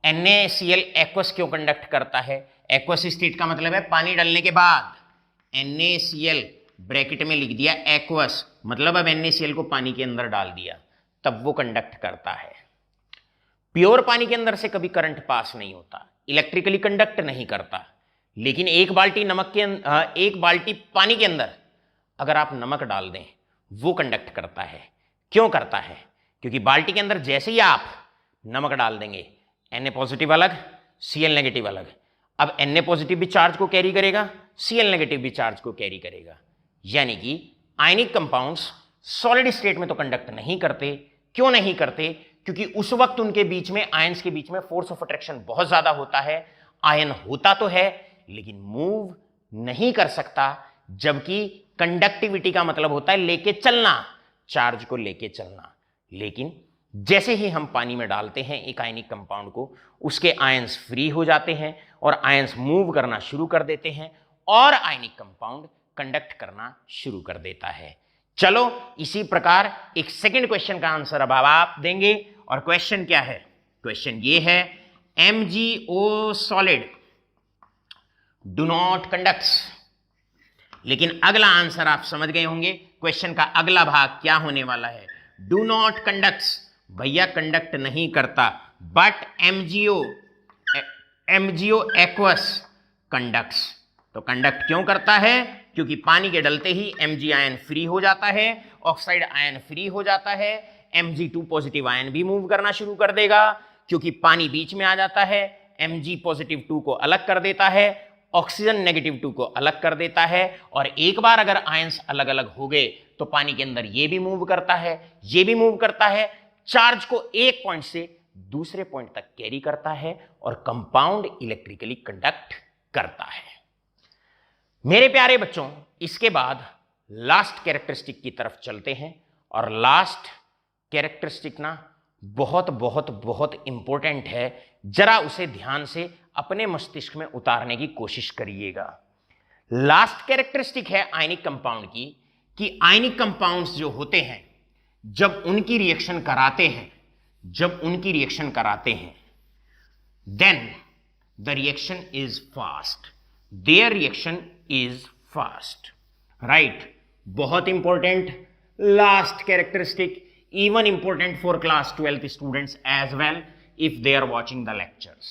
NaCl एक्वस क्यों कंडक्ट करता है? एक्वस स्टेट का मतलब है पानी डालने के बाद। NaCl ब्रैकेट में लिख दिया एक्वस, मतलब अब NaCl को पानी के अंदर डाल दिया, तब वो कंडक्ट करता है। प्योर पानी के अंदर से कभी करंट पास नहीं होता, इलेक्ट्रिकली कंडक्ट नहीं करता। लेकिन एक बाल्टी पानी के अंदर अगर आप नमक डाल दें, वो कंडक्ट करता है। क्यों करता है? क्योंकि बाल्टी के अंदर जैसे ही आप नमक डाल देंगे, Na पॉजिटिव अलग, Cl नेगेटिव अलग। अब Na पॉजिटिव भी चार्ज को कैरी करेगा, Cl नेगेटिव भी चार्ज को कैरी करेगा। यानी कि आयनिक कंपाउंड्स सॉलिड स्टेट में तो कंडक्ट नहीं करते। क्यों नहीं करते? क्योंकि उस वक्त उनके बीच में, आयंस के बीच में फोर्स ऑफ अट्रैक्शन बहुत ज्यादा होता है। आयन होता तो है लेकिन मूव नहीं कर सकता, जबकि कंडक्टिविटी का मतलब होता है लेके चलना, चार्ज को लेके चलना। लेकिन जैसे ही हम पानी में डालते हैं एक आयनिक कंपाउंड को, उसके आयंस फ्री हो जाते हैं और आयंस मूव करना शुरू कर देते हैं और आयनिक कंपाउंड कंडक्ट करना शुरू कर देता है। चलो इसी प्रकार एक सेकंड क्वेश्चन का आंसर अब आप देंगे, और क्वेश्चन क्या है? क्वेश्चन ये है, MgO solid do not conducts. लेकिन अगला आंसर आप समझ गए होंगे, क्वेश्चन का अगला भाग क्या होने वाला है। डू नॉट कंडक्ट्स, भैया कंडक्ट नहीं करता, बट MgO एक्वस कंडक्ट्स। तो कंडक्ट क्यों करता है? क्योंकि पानी के डलते ही Mg आयन फ्री हो जाता है, ऑक्साइड आयन फ्री हो जाता है, Mg2 पॉजिटिव आयन भी मूव करना शुरू कर देगा, क्योंकि पानी बीच में आ जाता है, Mg पॉजिटिव 2 को अलग कर देता है ऑक्सीजन -2 को अलग कर देता है, और एक बार अगर आयंस अलग अलग हो गए तो पानी के अंदर ये भी मूव करता है, ये भी मूव करता है, चार्ज को एक पॉइंट से दूसरे पॉइंट तक कैरी करता है और कंपाउंड इलेक्ट्रिकली कंडक्ट करता है। मेरे प्यारे बच्चों, इसके बाद लास्ट कैरेक्टरिस्टिक की तरफ चलते हैं, और लास्ट कैरेक्टरिस्टिक ना बहुत बहुत बहुत इंपॉर्टेंट है, जरा उसे ध्यान से अपने मस्तिष्क में उतारने की कोशिश करिएगा। लास्ट कैरेक्टरिस्टिक है आयनिक कंपाउंड की, कि आयनिक कंपाउंड्स जो होते हैं जब उनकी रिएक्शन कराते हैं then the reaction is fast, there reaction is fast, right. बहुत important last characteristic, even important for class 12th students as well if they are watching the lectures।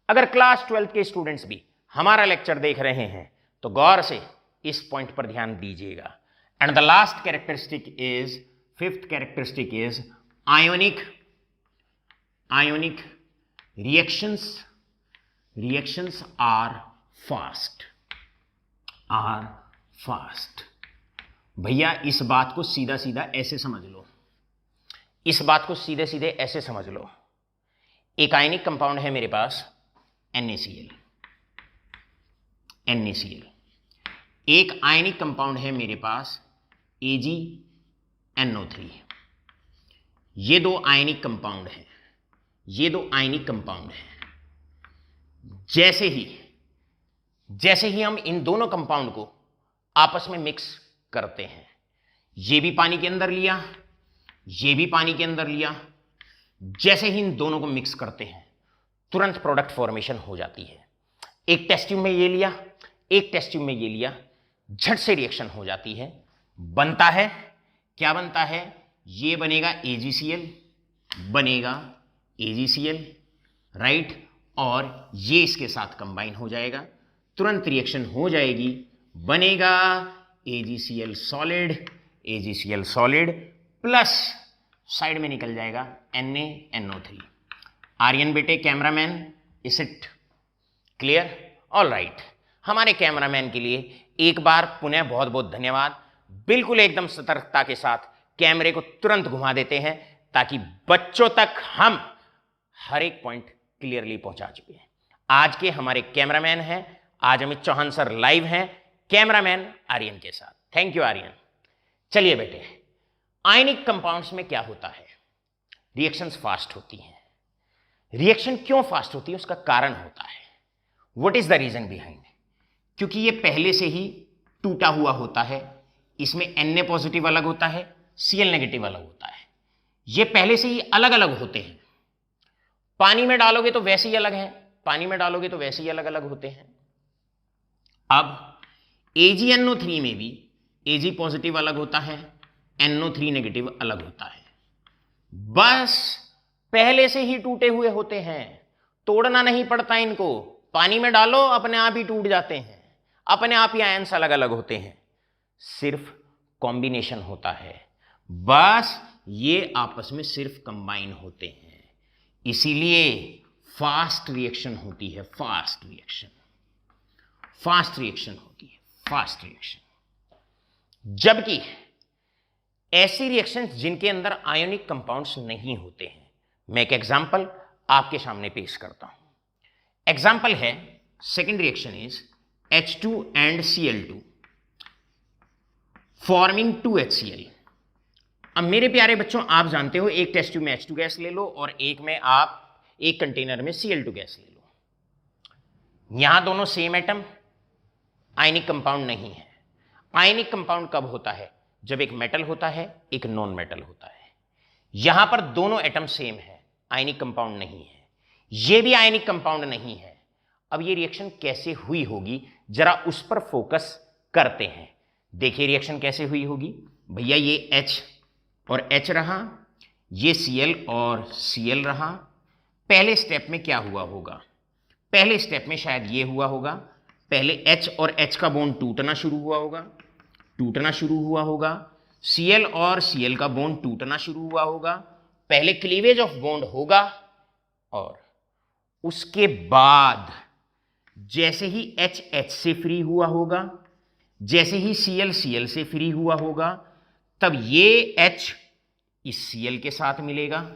अगर क्लास 12th के स्टूडेंट्स भी हमारा lecture देख रहे हैं तो गौर से इस पॉइंट पर ध्यान दीजिएगा। And the last characteristic is, fifth characteristic is ionic reactions are fast. भैया इस बात को सीधा सीधा ऐसे समझ लो, इस बात को सीधे सीधे ऐसे समझ लो। एक आयनिक कंपाउंड है मेरे पास NaCl, एक आयनिक कंपाउंड है मेरे पास AgNO3। ये दो आयनिक कंपाउंड हैं। जैसे ही हम इन दोनों कंपाउंड को आपस में मिक्स करते हैं, ये भी पानी के अंदर लिया, ये भी पानी के अंदर लिया, जैसे ही इन दोनों को मिक्स करते हैं तुरंत प्रोडक्ट फॉर्मेशन हो जाती है। एक टेस्ट ट्यूब में ये लिया, एक टेस्ट ट्यूब में ये लिया, झट से रिएक्शन हो जाती है। बनता है, क्या बनता है? ये बनेगा AgCl, राइट, और ये इसके साथ कंबाइन हो जाएगा, तुरंत रिएक्शन हो जाएगी, बनेगा AgCl सॉलिड प्लस साइड में निकल जाएगा NaNO3। आर्यन बेटे cameraman, is it clear? All right. हमारे कैमरामैन के लिए एक बार पुनः बहुत बहुत धन्यवाद। बिल्कुल एकदम सतर्कता के साथ कैमरे को तुरंत घुमा देते हैं ताकि बच्चों तक हम हर एक पॉइंट क्लियरली पहुंचा चुके हैं। आज के हमारे कैमरामैन हैं, आज अमित चौहान सर लाइव हैं कैमरामैन आर्यन के साथ। Thank you Aryan. चलिए बेटे, आयनिक कंपाउंड्स में क्या होता है? रिएक्शंस फास्ट होती हैं। रिएक्शन क्यों फास्ट होती है उसका कारण होता है। What is the reason behind? क्योंकि ये पहले से ही टूटा हुआ होता है, इसमें Na पॉजिटिव अलग होता है, Cl नेगेटिव अलग होता है, ये पहले से ही अलग अलग होते हैं। पानी में डालोगे तो वैसे ही अलग है, पानी में डालोगे तो वैसे ही अलग अलग होते हैं। अब AgNO3 में भी Ag पॉजिटिव अलग होता है, NO3 नेगेटिव अलग होता है, बस पहले से ही टूटे हुए होते हैं, तोड़ना नहीं पड़ता इनको। पानी में डालो अपने आप ही टूट जाते हैं, अपने आप ही आयंस अलग अलग होते हैं, सिर्फ कॉम्बिनेशन होता है, बस ये आपस में सिर्फ कंबाइन होते हैं, इसीलिए फास्ट रिएक्शन होती है। फास्ट रिएक्शन होती है। जबकि ऐसी रिएक्शंस जिनके अंदर आयोनिक कंपाउंड्स नहीं होते हैं, मैं एक एग्जांपल आपके सामने पेश करता हूं। एग्जांपल है, second reaction is H2 and Cl2 forming 2HCl। अब मेरे प्यारे बच्चों, आप जानते हो एक टेस्ट ट्यूब में H2 गैस ले लो और एक में आप एक कंटेनर में Cl2 गैस ले लो। यहां दोनों सेम एटम, आयनिक कंपाउंड नहीं है। आयनिक कंपाउंड कब होता है? जब एक मेटल होता है, एक नॉन मेटल होता है। यहां पर दोनों एटम सेम है, आयनिक कंपाउंड नहीं है, यह भी आयनिक कंपाउंड नहीं है। अब ये रिएक्शन कैसे हुई होगी जरा उस पर फोकस करते हैं। देखिए रिएक्शन कैसे हुई होगी। भैया ये H और H रहा, ये Cl और Cl रहा। पहले स्टेप में क्या हुआ होगा? पहले स्टेप में शायद ये हुआ होगा, पहले H और H का बॉन्ड टूटना शुरू हुआ होगा, Cl और Cl का बॉन्ड टूटना शुरू हुआ होगा, पहले क्लीवेज ऑफ बॉन्ड होगा और उसके बाद जैसे ही H H से फ्री हुआ होगा, जैसे ही Cl Cl से फ्री हुआ होगा, तब ये H इस Cl के साथ मिलेगा,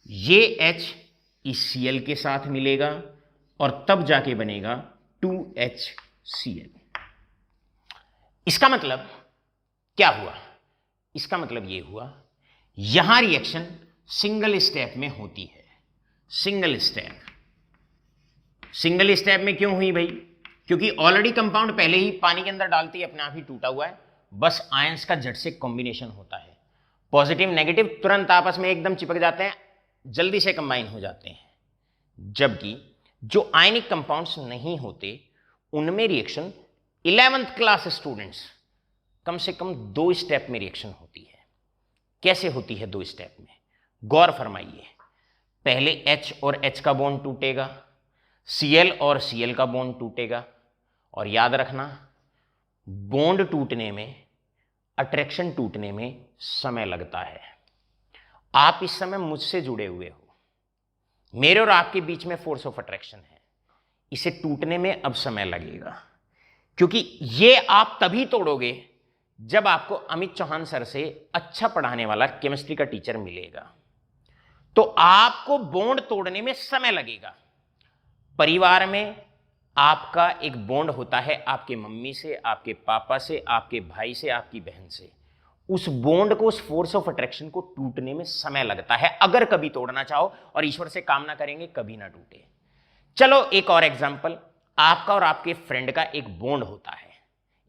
ये H इस Cl के साथ मिलेगा और तब जाके बनेगा 2HCl। इसका मतलब क्या हुआ? इसका मतलब ये हुआ, यहां रिएक्शन सिंगल स्टेप में होती है। सिंगल स्टेप में क्यों हुई भाई? क्योंकि ऑलरेडी कंपाउंड पहले ही पानी के अंदर डालते ही अपने आप ही टूटा हुआ है, बस आयंस का झट से कॉम्बिनेशन होता है। पॉजिटिव नेगेटिव तुरंत आपस में एकदम चिपक जाते हैं, जल्दी से कंबाइन हो जाते हैं। जबकि जो आयनिक कंपाउंड्स नहीं होते उनमें रिएक्शन 11th क्लास स्टूडेंट्स कम से कम 2 स्टेप में रिएक्शन होती है। कैसे होती है 2 स्टेप में? गौर फरमाइए। पहले H और H का बॉन्ड टूटेगा, Cl और Cl का बॉन्ड टूटेगा, और याद रखना बॉन्ड टूटने में, अट्रैक्शन टूटने में समय लगता है। आप इस समय मुझसे जुड़े हुए हो, मेरे और आपके बीच में फोर्स ऑफ अट्रैक्शन है, इसे टूटने में अब समय लगेगा। क्योंकि ये आप तभी तोड़ोगे जब आपको अमित चौहान सर से अच्छा पढ़ाने वाला केमिस्ट्री का टीचर मिलेगा, तो आपको बॉन्ड तोड़ने में समय लगेगा। परिवार में आपका एक बॉन्ड होता है आपके मम्मी से, आपके पापा से, आपके भाई से, आपकी बहन से। उस बॉन्ड को, उस फोर्स ऑफ अट्रैक्शन को टूटने में समय लगता है। अगर कभी तोड़ना चाहो और ईश्वर से कामना करेंगे कभी ना टूटे। चलो एक और एग्जांपल, आपका और आपके फ्रेंड का एक बॉन्ड होता है,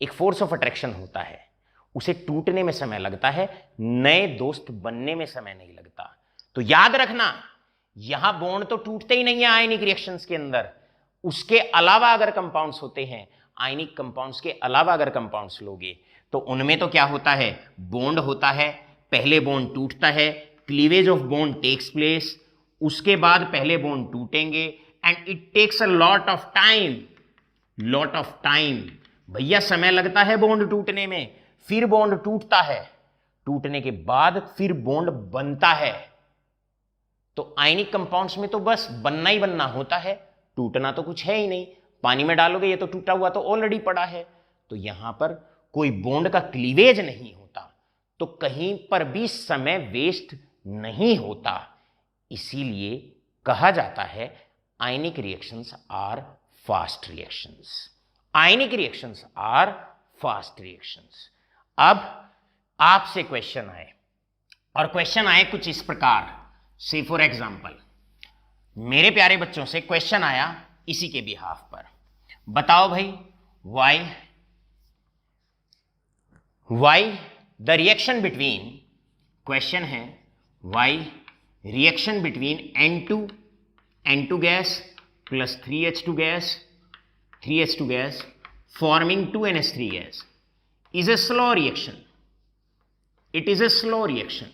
एक फोर्स ऑफ अट्रैक्शन होता है, उसे टूटने में समय लगता है, नए दोस्त बनने में समय नहीं लगता। तो याद रखना, यहां बॉन्ड तो टूटते ही नहीं है आयनिक रिएक्शंस के अंदर, उसके अलावा अगर कंपाउंड्स होते हैं, आयनिक कंपाउंड्स के अलावा अगर कंपाउंड्स लोगे तो उनमें तो क्या होता है? बॉन्ड होता है, पहले बॉन्ड टूटता है, cleavage of bond takes place, उसके बाद पहले बॉन्ड टूटेंगे and it takes a lot of time. भैया समय लगता है बॉन्ड टूटने में, फिर बॉन्ड टूटता है, टूटने के बाद फिर बॉन्ड बनता है। तो आयनिक कंपाउंड्स में तो बस बनना ही बनना होता है, टूटना तो कुछ है ही नहीं। पानी में डालोगे ये तो टूटा हुआ तो ऑलरेडी पड़ा है। तो यहां पर कोई बॉन्ड का क्लीवेज नहीं होता, तो कहीं पर भी समय वेस्ट नहीं होता। इसीलिए कहा जाता है ionic reactions are fast reactions. Ionic reactions are fast reactions. अब आपसे क्वेश्चन आए, और क्वेश्चन आए कुछ इस प्रकार से, फॉर एग्जाम्पल मेरे प्यारे बच्चों से क्वेश्चन आया इसी के बिहाफ पर, बताओ भाई why the reaction between, question है why reaction between N2 gas plus 3H2 gas forming 2NH3 gas is a slow reaction. It is a slow reaction.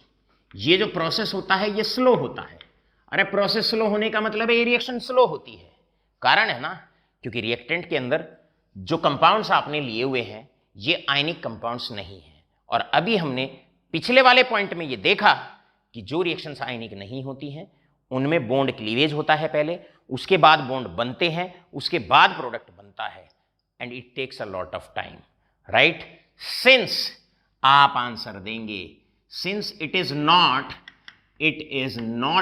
ये जो प्रोसेस होता है ये स्लो होता है। अरे प्रोसेस स्लो होने का मतलब है ये रिएक्शन स्लो होती है। कारण है ना, क्योंकि रिएक्टेंट के अंदर जो कंपाउंड्स आपने लिए हुए हैं ये आयनिक कंपाउंड्स नहीं है। और अभी हमने पिछले वाले पॉइंट में ये देखा कि जो रिएक्शंस आयनिक नहीं होती हैं उनमें बॉन्ड क्लीवेज होता है पहले, उसके बाद बॉन्ड बनते हैं, उसके बाद प्रोडक्ट बनता है, and it takes a lot of time, right? Since आप आंसर देंगे, since it is not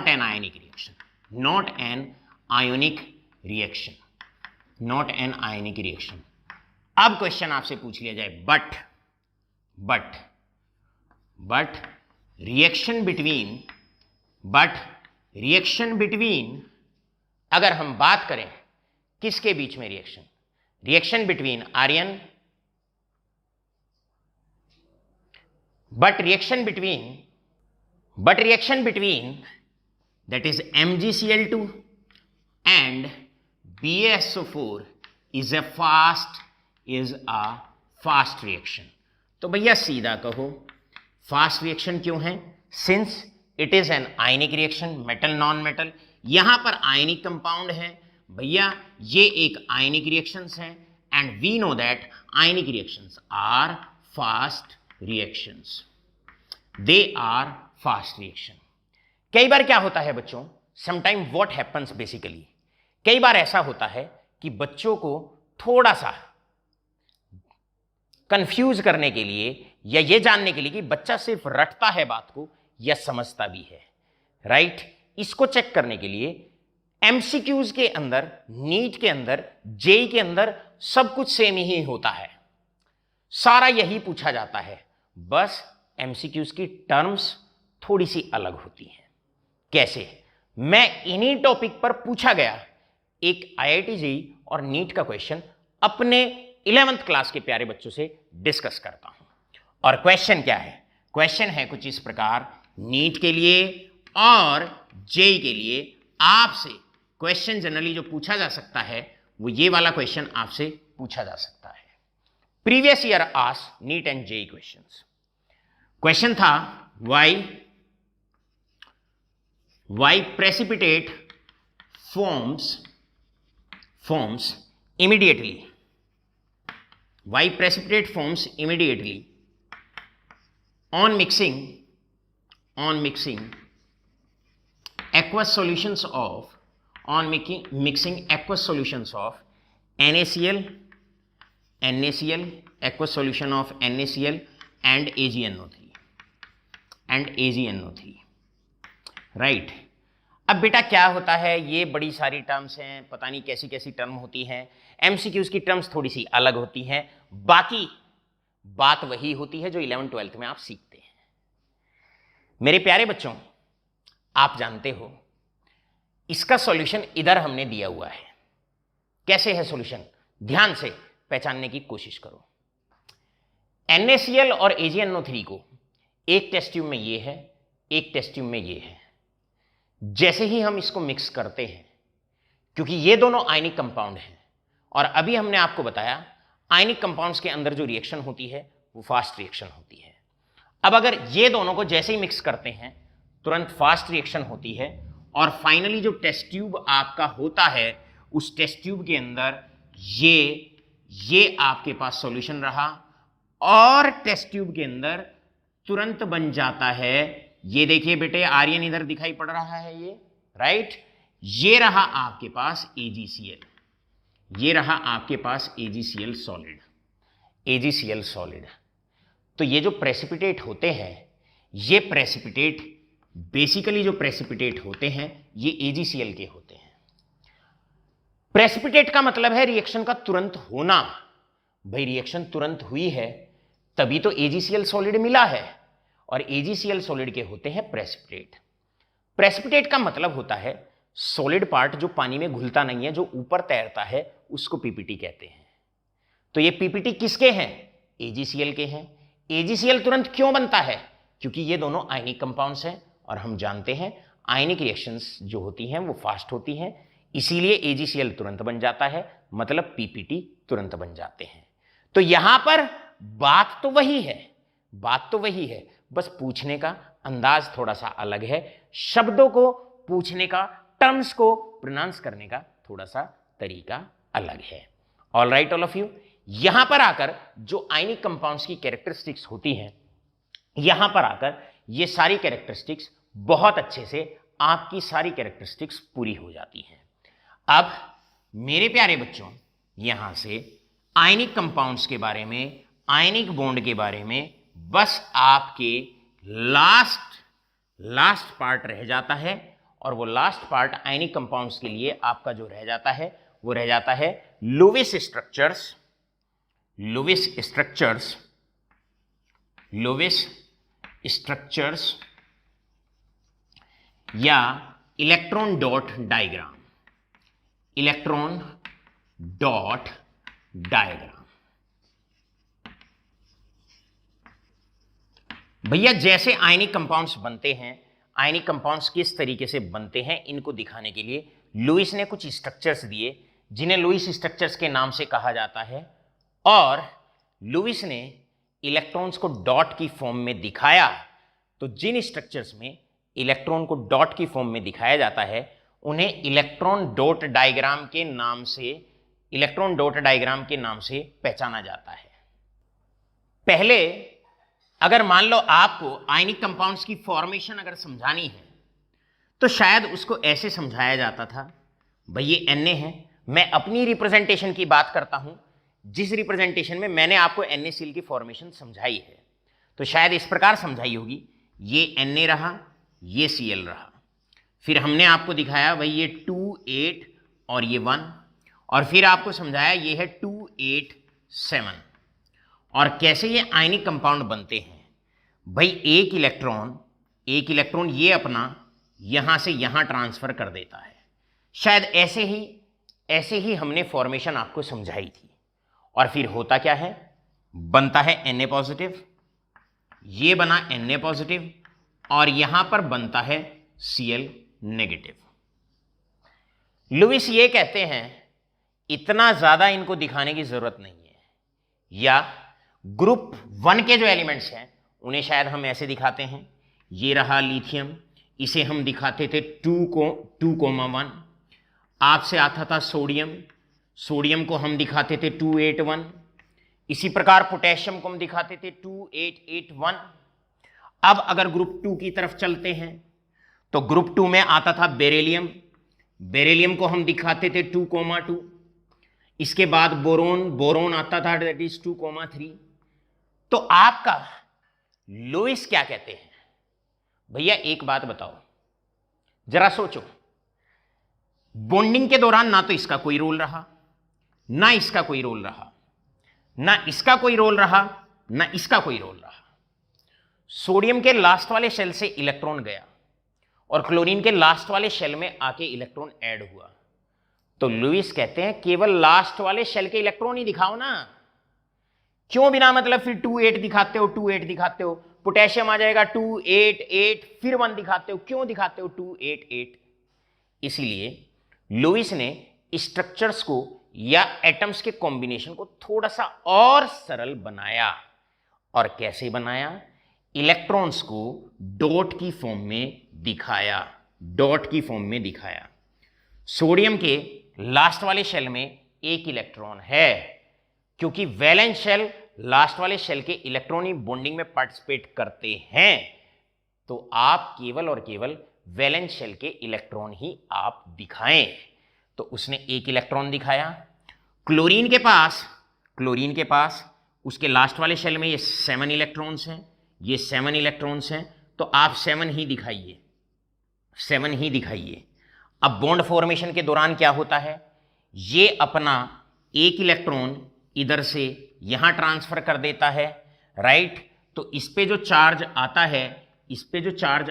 an ionic reaction, not an ionic reaction. अब क्वेश्चन आपसे पूछ लिया जाए, बट रिएक्शन बिटवीन, अगर हम बात करें किसके बीच में reaction between Aryan, but reaction between that is MgCl2 and BaSO4 is a fast reaction. तो भैया सीधा कहो फास्ट रिएक्शन क्यों है? Since it is an ionic reaction, metal non metal, यहां पर आयनिक कंपाउंड है भैया, ये एक आयनिक रिएक्शंस है, and we know that ionic reactions are fast reactions, they are fast reaction. कई बार क्या होता है बच्चों, समटाइम व्हाट हैपन्स बेसिकली, कई बार ऐसा होता है कि बच्चों को थोड़ा सा कंफ्यूज करने के लिए या ये जानने के लिए कि बच्चा सिर्फ रटता है बात को या समझता भी है, राइट। इसको चेक करने के लिए एमसीक्यूज के अंदर, नीट के अंदर, जेई के अंदर सब कुछ सेम ही होता है, सारा यही पूछा जाता है, बस एमसीक्यूज की टर्म्स थोड़ी सी अलग होती हैं। कैसे? मैं इन्हीं टॉपिक पर पूछा गया एक आईआईटी जेईई और नीट का क्वेश्चन अपने 11th क्लास के प्यारे बच्चों से डिस्कस करता हूं। और क्वेश्चन क्या है? क्वेश्चन है कुछ इस प्रकार, नीट के लिए और जेईई के लिए आपसे क्वेश्चन जनरली जो पूछा जा सकता है वो ये वाला क्वेश्चन आपसे पूछा जा सकता है। Previous year asked neat and JEE questions. Question था why precipitate forms immediately, why precipitate forms immediately on mixing aqueous solutions of NaCl, aqueous solution of NaCl and AgNO3, right. अब बेटा क्या होता है, ये बड़ी सारी टर्म्स हैं, पता नहीं कैसी कैसी टर्म होती हैं, एमसीक्यूज की टर्म्स थोड़ी सी अलग होती हैं, बाकी बात वही होती है जो 11th-12th में आप सीखते हैं। मेरे प्यारे बच्चों, आप जानते हो इसका सॉल्यूशन इधर हमने दिया हुआ है। कैसे है सॉल्यूशन? ध्यान से पहचानने की कोशिश करो। NaCl और AgNO3 को एक टेस्ट ट्यूब में ये है, एक टेस्ट ट्यूब में ये है। जैसे ही हम इसको मिक्स करते हैं, क्योंकि ये दोनों आयनिक कंपाउंड हैं और अभी हमने आपको बताया आयनिक कंपाउंड्स के अंदर जो रिएक्शन होती है वो फास्ट रिएक्शन होती है। अब अगर ये दोनों को जैसे ही मिक्स करते हैं तुरंत फास्ट रिएक्शन होती है और फाइनली जो टेस्ट ट्यूब आपका होता है उस टेस्ट ट्यूब के अंदर ये आपके पास सॉल्यूशन रहा और टेस्ट ट्यूब के अंदर तुरंत बन जाता है। ये देखिए बेटे, आर्यन इधर दिखाई पड़ रहा है, ये राइट। ये रहा आपके पास AgCl, ये रहा आपके पास AgCl सॉलिड। तो ये जो प्रेसिपिटेट होते हैं, ये प्रेसिपिटेट बेसिकली जो प्रेसिपिटेट होते हैं ये AgCl के होते हैं। प्रेसिपिटेट का मतलब है रिएक्शन का तुरंत होना। भाई रिएक्शन तुरंत हुई है तभी तो AgCl सॉलिड मिला है और AgCl सॉलिड के होते हैं प्रेसिपिटेट। प्रेसिपिटेट का मतलब होता है सॉलिड पार्ट जो पानी में घुलता नहीं है, जो ऊपर तैरता है, उसको पीपीटी कहते हैं। तो ये पीपीटी किसके हैं? AgCl के हैं। AgCl तुरंत क्यों बनता है? क्योंकि ये दोनों आयनिक कंपाउंड्स हैं और हम जानते हैं आयनिक रिएक्शंस जो होती हैं वो फास्ट होती हैं, इसीलिए AgCl तुरंत बन जाता है, मतलब पीपीटी तुरंत बन जाते हैं। तो यहां पर बात तो वही है, बस पूछने का अंदाज थोड़ा सा अलग है, शब्दों को पूछने का, टर्म्स को प्रोनाउंस करने का थोड़ा सा तरीका अलग है। All right all of you. यहां पर आकर जो आयनिक कंपाउंड्स की कैरेक्टरिस्टिक्स होती हैं, यहां पर आकर ये सारी कैरेक्टरिस्टिक्स बहुत अच्छे से आपकी सारी कैरेक्टरिस्टिक्स पूरी हो जाती हैं। अब मेरे प्यारे बच्चों, यहां से आयनिक कंपाउंड्स के बारे में, आयनिक बॉन्ड के बारे में बस आपके लास्ट पार्ट रह जाता है और वो लास्ट पार्ट आयनिक कंपाउंड्स के लिए आपका जो रह जाता है वो रह जाता है लुईस स्ट्रक्चर्स या इलेक्ट्रॉन डॉट डायग्राम। भैया जैसे आयनिक कंपाउंड्स बनते हैं, आयनिक कंपाउंड्स किस तरीके से बनते हैं, इनको दिखाने के लिए लुईस ने कुछ स्ट्रक्चर्स दिए जिन्हें लुईस स्ट्रक्चर्स के नाम से कहा जाता है, और लुईस ने इलेक्ट्रॉन्स को डॉट की फॉर्म में दिखाया। तो जिन स्ट्रक्चर्स में इलेक्ट्रॉन को डॉट की फॉर्म में दिखाया जाता है उन्हें इलेक्ट्रॉन डॉट डायग्राम के नाम से पहचाना जाता है। पहले अगर मान लो आपको आयनिक कंपाउंड्स की फॉर्मेशन अगर समझानी है तो शायद उसको ऐसे समझाया जाता था, भाई ये Na है, मैं अपनी रिप्रेजेंटेशन की बात करता हूं, जिस रिप्रेजेंटेशन में मैंने आपको NaCl की फॉर्मेशन समझाई है, तो शायद इस प्रकार समझाई होगी, ये Na रहा, ये Cl रहा, फिर हमने आपको दिखाया भाई ये 2 8 और ये 1, और फिर आपको समझाया ये है 2 8 7, और कैसे ये आयनिक कंपाउंड बनते हैं। भाई एक इलेक्ट्रॉन ये अपना यहां से यहां ट्रांसफर कर देता है, शायद ऐसे ही हमने फॉर्मेशन आपको समझाई थी। और फिर होता क्या है, बनता है Na पॉजिटिव, ये बना Na पॉजिटिव, और यहां पर बनता है Cl नेगेटिव। लुईस ये कहते हैं इतना ज्यादा इनको दिखाने की जरूरत नहीं है, या ग्रुप 1 के जो एलिमेंट्स हैं उन्हें शायद हम ऐसे दिखाते हैं, ये रहा लिथियम, इसे हम दिखाते थे 2,1। आपसे आता था सोडियम को हम दिखाते थे 281, इसी प्रकार पोटेशियम को हम दिखाते थे 2881। अब अगर ग्रुप 2 की तरफ चलते हैं तो ग्रुप 2 में आता था बेरिलियम को हम दिखाते थे 2,2। इसके बाद बोरोन आता था, दैट इज 2,3। तो आपका लुईस क्या कहते हैं, भैया एक बात बताओ, जरा सोचो, बॉन्डिंग के दौरान ना तो इसका कोई रोल रहा, ना इसका कोई रोल रहा, ना इसका कोई रोल रहा, ना इसका कोई रोल रहा। सोडियम के लास्ट वाले शेल से इलेक्ट्रॉन गया और क्लोरीन के लास्ट वाले शेल में आके इलेक्ट्रॉन ऐड हुआ, तो लुईस कहते हैं केवल लास्ट वाले शेल के इलेक्ट्रॉन ही दिखाओ ना, क्यों बिना मतलब फिर 2 8 दिखाते हो, पोटेशियम आ जाएगा 2 8 8, फिर 1 दिखाते हो, क्यों दिखाते हो 2 8 8। इसीलिए लुईस ने स्ट्रक्चर्स को या एटम्स के कॉम्बिनेशन को थोड़ा सा और सरल बनाया, और कैसे बनाया, इलेक्ट्रॉन्स को डॉट की फॉर्म में दिखाया। सोडियम के लास्ट वाले शेल में एक इलेक्ट्रॉन है, क्योंकि वैलेंस शेल लास्ट वाले शेल के इलेक्ट्रॉनिक बॉन्डिंग में पार्टिसिपेट करते हैं, तो आप केवल और केवल वैलेंस शेल के इलेक्ट्रॉन ही आप दिखाएं। तो उसने एक इलेक्ट्रॉन दिखाया। क्लोरीन के पास उसके लास्ट वाले शेल में ये 7 इलेक्ट्रॉन्स हैं, तो आप 7 ही दिखाइए। अब बॉन्ड फॉर्मेशन के दौरान क्या होता है, ये अपना एक इलेक्ट्रॉन इधर से यहां ट्रांसफर कर देता है, राइट। तो इस पे जो चार्ज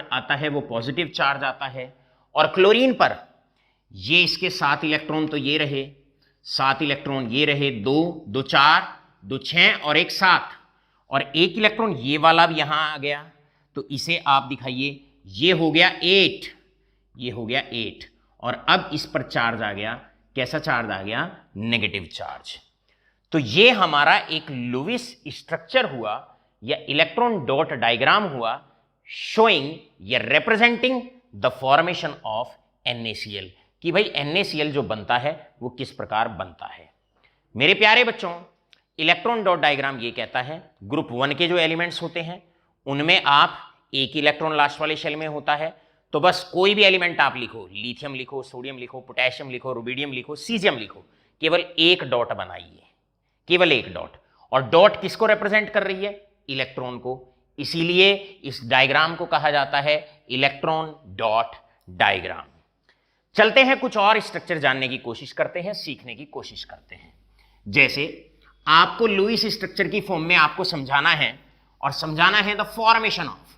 आता है वो पॉजिटिव चार्ज आता है, और क्लोरीन पर ये इसके 7 इलेक्ट्रॉन तो ये रहे, 7 इलेक्ट्रॉन ये रहे, 2 2 4 2 6 और एक 7, और एक इलेक्ट्रॉन ये वाला भी यहां आ गया, तो इसे आप दिखाइए, ये हो गया 8, और अब इस पर चार्ज आ गया, कैसा चार्ज आ गया, नेगेटिव चार्ज। तो ये हमारा एक लुईस स्ट्रक्चर हुआ या इलेक्ट्रॉन डॉट डायग्राम हुआ, शोइंग या representing the formation of NaCl, कि भाई NaCl जो बनता है वो किस प्रकार बनता है। मेरे प्यारे बच्चों, इलेक्ट्रॉन डॉट डायग्राम ये कहता है ग्रुप 1 के जो एलिमेंट्स होते हैं उनमें आप एक इलेक्ट्रॉन लास्ट वाले शेल में होता है, तो बस कोई भी एलिमेंट आप लिखो, लिथियम लिखो, सोडियम लिखो, पोटेशियम लिखो, रुबिडियम लिखो, सीजियम लिखो, केवल एक डॉट बनाइए, केवल एक डॉट। और डॉट किसको रिप्रेजेंट कर रही है, इलेक्ट्रॉन को, इसीलिए इस डायग्राम को कहा जाता है इलेक्ट्रॉन डॉट डायग्राम। चलते हैं कुछ और स्ट्रक्चर जानने की कोशिश करते हैं, सीखने की कोशिश करते हैं। जैसे आपको लुईस स्ट्रक्चर की फॉर्म में आपको समझाना है, और समझाना है द फॉर्मेशन ऑफ,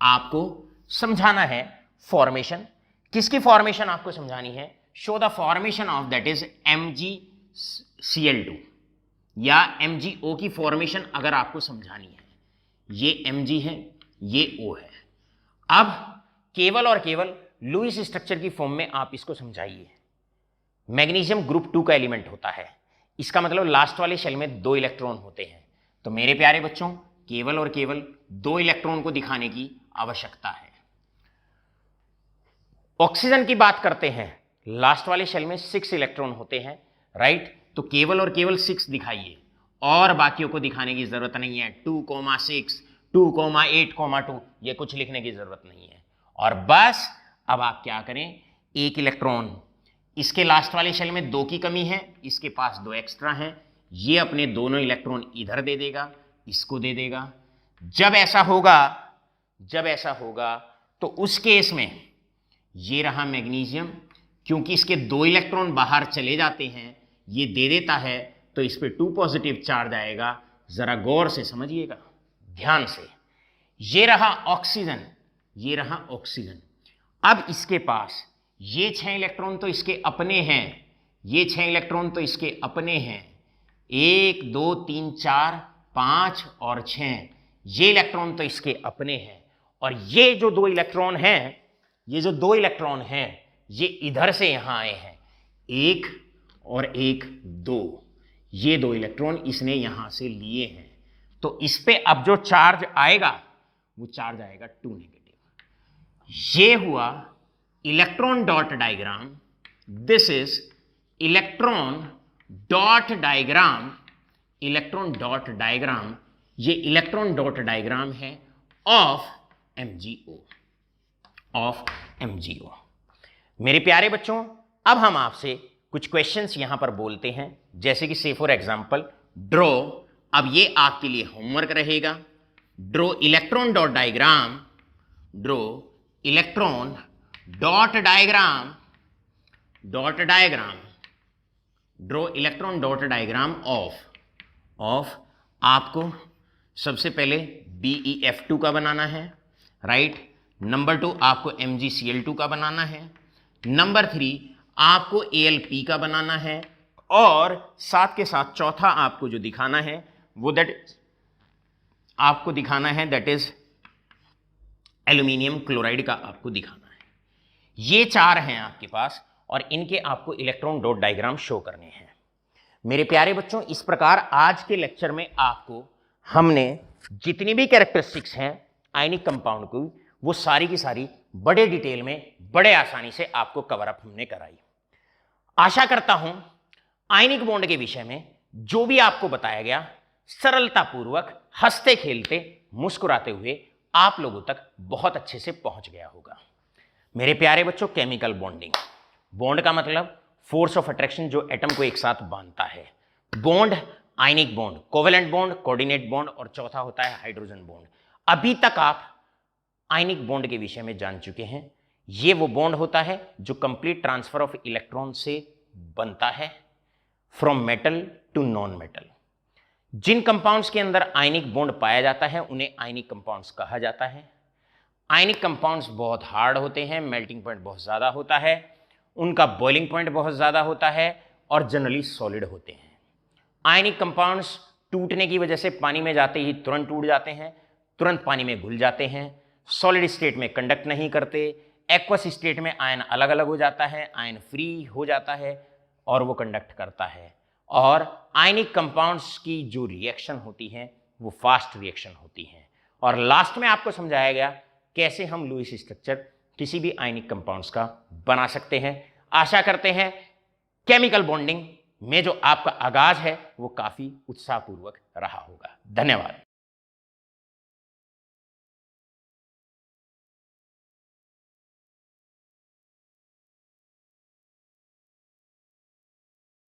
आपको समझाना है फॉर्मेशन, किसकी फॉर्मेशन आपको समझानी है, show the formation of that is MgCl2 या MgO की फॉर्मेशन अगर आपको समझानी है। ये Mg है, ये O है। अब केवल और केवल लुईस स्ट्रक्चर की फॉर्म में आप इसको समझाइए। मैग्नीशियम ग्रुप 2 का एलिमेंट होता है, इसका मतलब लास्ट वाले शेल में 2 इलेक्ट्रॉन होते हैं, तो मेरे प्यारे बच्चों केवल और केवल 2 इलेक्ट्रॉन को दिखाने की आवश्यकता है। ऑक्सीजन की बात करते हैं, लास्ट वाले शेल में 6 इलेक्ट्रॉन होते हैं, राइट। तो केवल और केवल 6 दिखाइए, और बाकियों को दिखाने की जरूरत नहीं है। 2,6 2,8,2 ये कुछ लिखने की जरूरत नहीं है। और बस अब आप क्या करें, एक इलेक्ट्रॉन इसके लास्ट वाले शेल में 2 की कमी है, इसके पास 2 एक्स्ट्रा हैं, ये अपने दोनों इलेक्ट्रॉन इधर दे देगा, इसको दे देगा। जब ऐसा होगा तो उस केस में ये रहा मैग्नीशियम, क्योंकि इसके 2 इलेक्ट्रॉन बाहर चले जाते हैं, ये दे देता है तो इस पे 2 पॉजिटिव चार्ज आएगा। जरा गौर से समझिएगा, ध्यान से। ये रहा ऑक्सीजन, ये रहा ऑक्सीजन। अब इसके पास ये 6 इलेक्ट्रॉन तो इसके अपने हैं, ये 6 इलेक्ट्रॉन तो इसके अपने हैं, 1 2 3 4 5 और 6, ये इलेक्ट्रॉन तो इसके अपने हैं। और ये जो 2 इलेक्ट्रॉन हैं, ये जो 2 इलेक्ट्रॉन हैं, ये इधर से यहां आए हैं, 1 और 1 2, ये 2 इलेक्ट्रॉन इसने यहां से लिए हैं। तो इस पे अब जो चार्ज आएगा वो चार्ज आएगा 2 नेगेटिव। ये हुआ electron dot diagram. This is electron dot diagram, electron dot diagram. ये इलेक्ट्रॉन डॉट डायग्राम है ऑफ MgO, ऑफ MgO। मेरे प्यारे बच्चों, अब हम आपसे कुछ क्वेश्चंस यहां पर बोलते हैं, जैसे कि से फॉर एग्जांपल ड्रॉ। अब ये आपके लिए होमवर्क रहेगा। Draw electron dot diagram, draw electron dot diagram, dot diagram, draw electron dot diagram of आपको सबसे पहले BeF2 का बनाना है, राइट। नंबर 2 आपको MgCl2 का बनाना है। नंबर 3 आपको AlP का बनाना है। और साथ के साथ चौथा आपको जो दिखाना है वो दैट इज एल्यूमिनियम क्लोराइड का आपको दिखाना है। ये 4 हैं आपके पास और इनके आपको इलेक्ट्रॉन डॉट डायग्राम शो करने हैं। मेरे प्यारे बच्चों, इस प्रकार आज के लेक्चर में आपको हमने जितनी भी कैरेक्टरिस्टिक्स हैं आयनिक कंपाउंड की, वो सारी की सारी बड़े डिटेल में, बड़े आसानी से आपको कवर अप हमने कराई। आशा करता हूं आयनिक बॉन्ड के विषय में जो भी आपको बताया गया, सरलतापूर्वक, हंसते खेलते, मुस्कुराते हुए आप लोगों तक बहुत अच्छे से पहुंच गया होगा। मेरे प्यारे बच्चों, केमिकल बॉन्डिंग, बॉन्ड का मतलब फोर्स ऑफ अट्रैक्शन जो एटम को एक साथ बांधता है। Bond, ionic bond, covalent bond, coordinate bond और चौथा होता है हाइड्रोजन बॉन्ड। अभी तक आप आयनिक बॉन्ड के विषय में जान चुके हैं। ये वो बॉन्ड होता है जो कंप्लीट ट्रांसफर ऑफ इलेक्ट्रॉन से बनता है from metal to non metal. जिन कंपाउंड्स के अंदर आयनिक बॉन्ड पाया जाता है उन्हें आयनिक कंपाउंड्स कहा जाता है। आयनिक कंपाउंड्स बहुत हार्ड होते हैं, मेल्टिंग पॉइंट बहुत ज़्यादा होता है, उनका बॉइलिंग पॉइंट बहुत ज़्यादा होता है और जनरली सॉलिड होते हैं। आयनिक कंपाउंड्स टूटने की वजह से पानी में जाते ही तुरंत टूट जाते हैं, तुरंत पानी में घुल जाते हैं, सॉलिड स्टेट में कंडक्ट नहीं करते, एक्वस स्टेट में आयन अलग अलग हो जाता है, आयन फ्री हो जाता है और वो कंडक्ट करता है। और आयनिक कंपाउंड्स की जो रिएक्शन होती है वो फास्ट रिएक्शन होती है। और लास्ट में आपको समझाया गया कैसे हम लुईस स्ट्रक्चर किसी भी आयनिक कंपाउंड्स का बना सकते हैं। आशा करते हैं केमिकल बॉन्डिंग में जो आपका आगाज है वो काफी उत्साहपूर्वक रहा होगा। धन्यवाद।